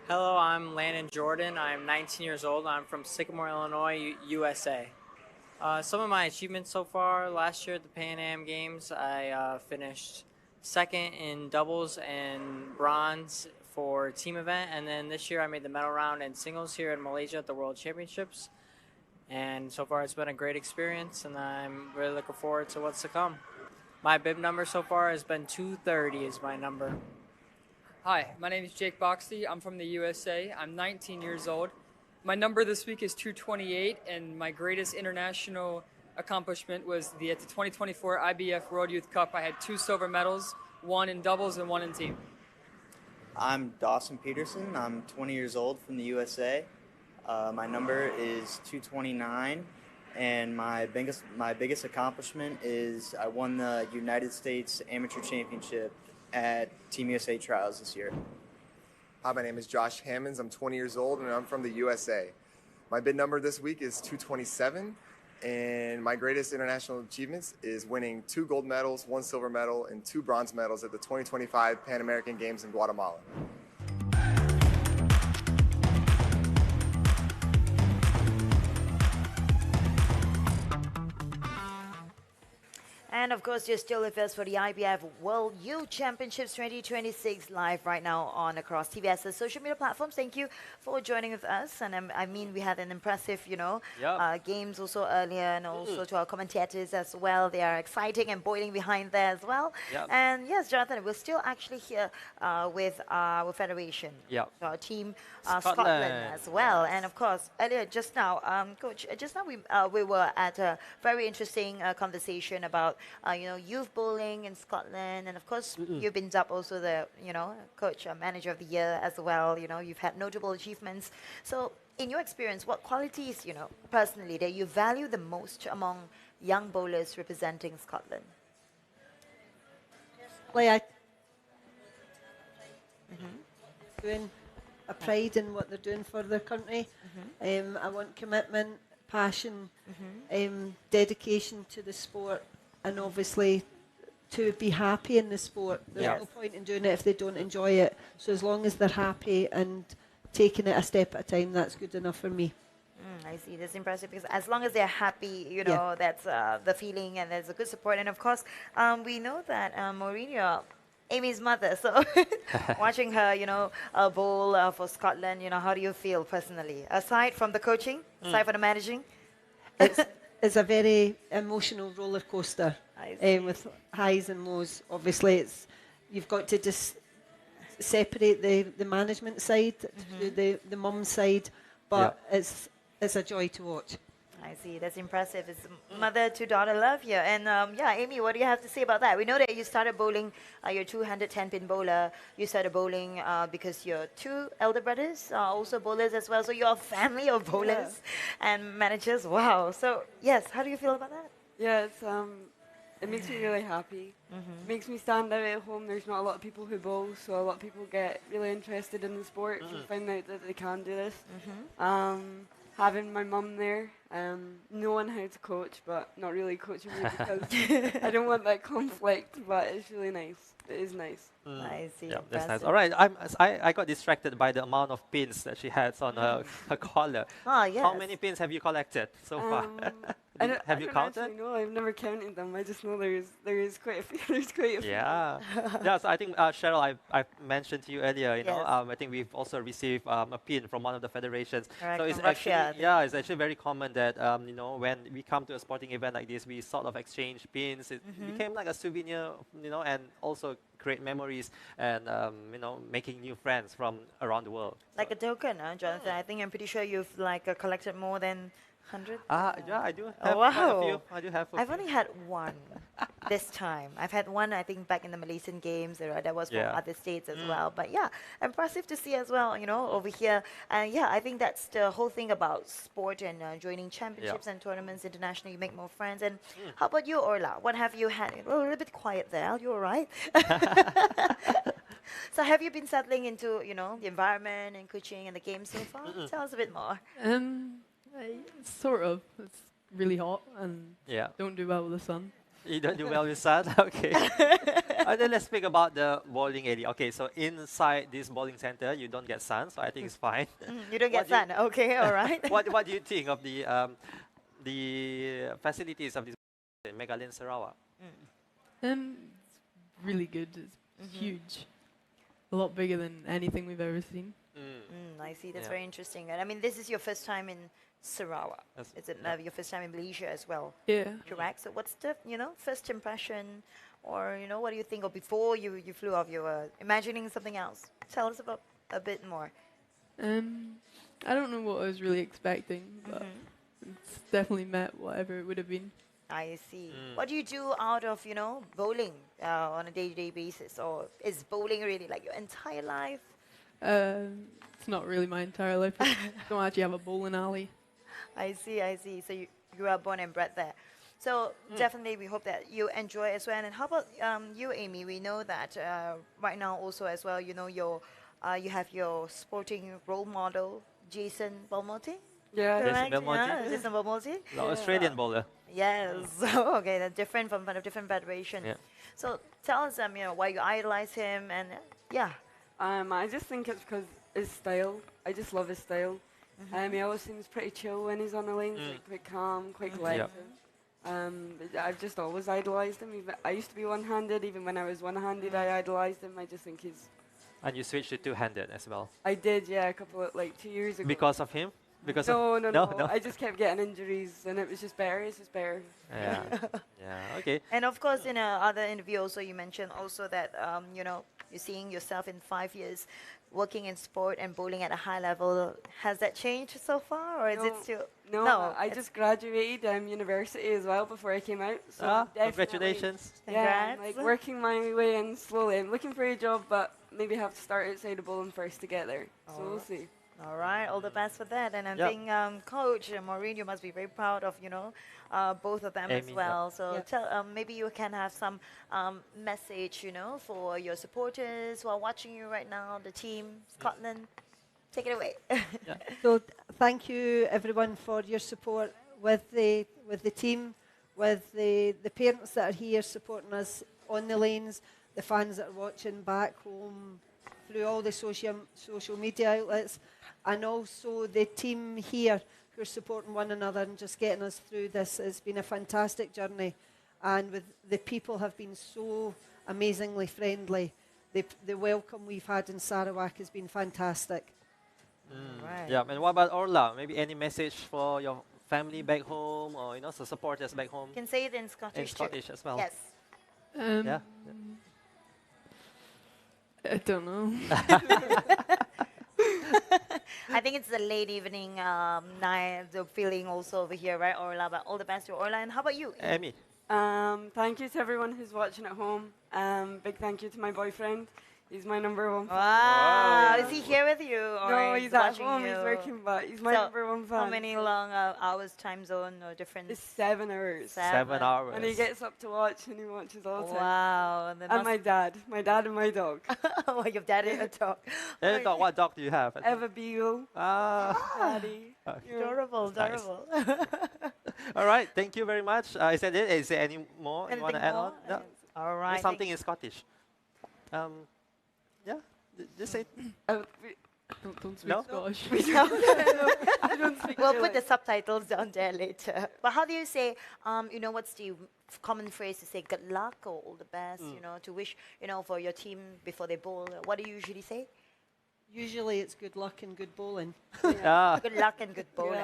Hello, I'm Landon Jordan. I'm 19 years old. I'm from Sycamore, Illinois, USA. Some of my achievements so far, last year at the Pan Am Games, I finished second in doubles and bronze for team event. And then this year I made the medal round in singles here in Malaysia at the World Championships. And so far it's been a great experience, and I'm really looking forward to what's to come. My bib number so far has been 230 is my number. Hi, my name is Jake Boxley. I'm from the USA. I'm 19 years old. My number this week is 228, and my greatest international accomplishment was at the 2024 IBF World Youth Cup. I had 2 silver medals, 1 in doubles and 1 in team. I'm Dawson Peterson. I'm 20 years old from the USA. My number is 229, and my biggest accomplishment is I won the United States Amateur Championship at Team USA Trials this year. Hi, my name is Josh Hammonds. I'm 20 years old, and I'm from the USA. My bid number this week is 227, and my greatest international achievements is winning 2 gold medals, 1 silver medal, and 2 bronze medals at the 2025 Pan American Games in Guatemala. And of course, you're still with us for the IBF World Youth Championships 2026 live right now on across TVS's social media platforms. Thank you for joining with us. And I mean, we had an impressive, games also earlier, and also to our commentators as well. They are exciting and boiling behind there as well. Yep. And yes, Jonathan, we're still actually here with our federation, our team, Scotland as well. And of course, earlier just now, Coach, just now we were at a very interesting conversation about youth bowling in Scotland, and of course you've been dubbed also the coach manager of the year as well. You've had notable achievements. So in your experience, what qualities personally that you value the most among young bowlers representing Scotland? Doing a pride in what they're doing for their country. I want commitment, passion, dedication to the sport, and obviously to be happy in the sport. There's no point in doing it if they don't enjoy it. So as long as they're happy and taking it a step at a time, that's good enough for me. I see. That's impressive because as long as they're happy, that's the feeling, and there's a good support. And of course, we know that Mourinho, Amy's mother, so watching her, bowl for Scotland, how do you feel personally? Aside from the coaching, aside from the managing? It's a very emotional roller coaster with highs and lows. Obviously, you've got to just separate the management side to the mum side, but it's a joy to watch. I see. That's impressive. It's mother to daughter love here. And Amy, what do you have to say about that? We know that you started bowling, you're a 200 10-pin bowler. You started bowling because your two elder brothers are also bowlers as well. So you're a family of bowlers and managers. Wow. So, yes, how do you feel about that? Yeah, it makes me really happy. It makes me stand out at home. There's not a lot of people who bowl, so a lot of people get really interested in the sport and find out that they can do this. Having my mum there, knowing how to coach, but not really coaching me because I don't want that conflict, but it's really nice. It is nice. I see. Yeah, that's nice. All right, I got distracted by the amount of pins that she has on her collar. Yes. How many pins have you collected so far? Have you counted? No, I've never counted them. I just know there is quite a few. There's quite a few. Yeah. So I think Cheryl, I mentioned to you earlier. I think we've also received a pin from one of the federations. Correct, so it's actually it's actually very common that when we come to a sporting event like this, we sort of exchange pins. It became like a souvenir, and also create memories and making new friends from around the world. Like a token, Jonathan. I think I'm pretty sure you've collected more than 100. Yeah, I do have wow. quite a few. I do have. I've only had one this time. I've had one, I think, back in the Malaysian Games. That was from other states as well. But yeah, impressive to see as well, over here. And yeah, I think that's the whole thing about sport and joining championships and tournaments internationally. You make more friends. And how about you, Orla? What have you had? Oh, a little bit quiet there. Are you all right? So have you been settling into, the environment and coaching and the game so far? Tell us a bit more. Sort of. It's really hot and don't do well with the sun. You don't do well with sun? Okay. Then let's speak about the bowling area. Okay, so inside this bowling center, you don't get sun, so I think it's fine. You don't get sun? Okay, all right. What do you think of the facilities of this Megalanes Sarawak? It's really good. It's huge. A lot bigger than anything we've ever seen. I see. That's very interesting. And I mean, this is your first time in Sarawak. Is it your first time in Malaysia as well? Yeah. Correct. So what's the first impression, or what do you think of before you flew off? You were imagining something else. Tell us about a bit more. I don't know what I was really expecting, but it's definitely met whatever it would have been. I see. What do you do out of bowling on a day-to-day basis, or is bowling really like your entire life? It's not really my entire life. I don't actually have a bowling alley. I see. So you are born and bred there. So definitely we hope that you enjoy as well. And how about you, Amy? We know that right now also as well, you have your sporting role model, Jason Belmonte. Yeah, Jason Belmonte. Yeah, Jason Belmonte. The Australian bowler. Yes. Okay, they're different from a different federation. Yeah. So tell us, why you idolize him, and I just think it's because his style. I just love his style. He always seems pretty chill when he's on the lanes, like quite calm, quite collected. I've just always idolized him. I used to be one-handed. Even when I was one-handed, I idolized him. I just think he's... And you switched to two-handed as well. I did, yeah, a couple of, like 2 years ago. Because of him? Because no, of no. I just kept getting injuries, and it was just better. It's just better. Yeah. Yeah. Okay. And of course, in another interview, also you mentioned also that you're seeing yourself in 5 years working in sport and bowling at a high level. Has that changed so far, or is it still? No, I just graduated university as well before I came out. So congratulations! Yeah, I'm, like working my way in slowly. I'm looking for a job, but maybe have to start outside of bowling first to get there. So we'll see. All right, all the best for that. And I think Coach Maureen, you must be very proud of both of them as well. So tell maybe you can have some message for your supporters who are watching you right now, the team, Scotland. Take it away. So thank you everyone for your support with the team, with the parents that are here supporting us on the lanes, the fans that are watching back home through all the social media outlets, and also the team here who are supporting one another and just getting us through this. It's been a fantastic journey, and the people have been so amazingly friendly. The welcome we've had in Sarawak has been fantastic. Right. Yeah, and what about Orla? Maybe any message for your family back home, or so supporters back home? You can say it in Scottish. In Scottish as well. Yes. Yeah. I don't know. I think it's the late evening night, the feeling also over here, right, Orla? But all the best to Orla. And how about you? Amy. Thank you to everyone who's watching at home. Big thank you to my boyfriend. He's my number one fan. Wow. Is he here with you? Or No, he's at watching home. you? He's working, but he's my number one fan. How many long hours, time zone, or difference? It's 7 hours. 7 hours. And he gets up to watch, and he watches all the time. Wow. And my dad and my dog. Oh, your dad and a dog. Dog. What dog do you have? I have a beagle. Daddy. Adorable, Nice. adorable. All right, thank you very much. Is that it? Is there any more you want to add on? No. All right. There's something in Scottish. Yeah, just say. Don't speak Scottish. I don't speak We'll put the subtitles down there later. But how do you say, what's the common phrase to say good luck or all the best, to wish, for your team before they bowl? What do you usually say? Usually it's good luck and good bowling. Good luck and good bowling.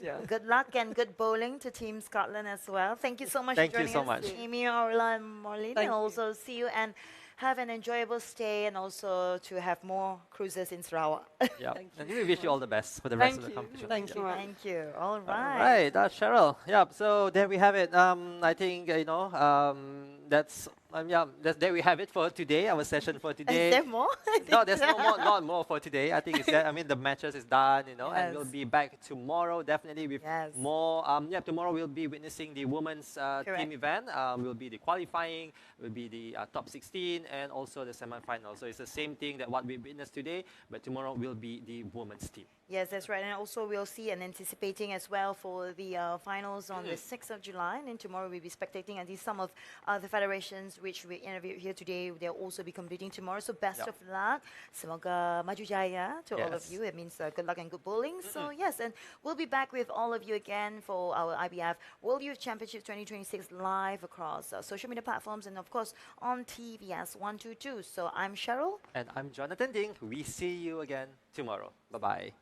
Yeah, Good luck and good bowling to Team Scotland as well. Thank you so much Thank for you joining so us, much. Amy, Orla, and Marlene. And also see you and have an enjoyable stay, and also to have more cruises in Sarawak. Yeah, and we wish you all the best for the rest of the competition. Thank you. Thank you. All right. All right, that's Cheryl. Yeah, so there we have it. I think that's there we have it for today. Our session for today. Is there more? No, there's not more for today. I think it's that. I mean, the matches is done, and we'll be back tomorrow definitely with more. Tomorrow we'll be witnessing the women's team event. Will be the qualifying, will be the top 16, and also the semi-final. So it's the same thing that what we witnessed today, but tomorrow will be the women's team. Yes, that's right. And also we'll see and anticipating as well for the finals on the 6th of July. And then tomorrow we'll be spectating. And these some of the federations which we interviewed here today, they'll also be competing tomorrow. So best of luck. Semoga maju jaya to all of you. It means good luck and good bowling. So yes, and we'll be back with all of you again for our IBF World Youth Championship 2026 live across social media platforms and of course on TVS 122. So I'm Cheryl. And I'm Jonathan Ding. We see you again tomorrow. Bye-bye.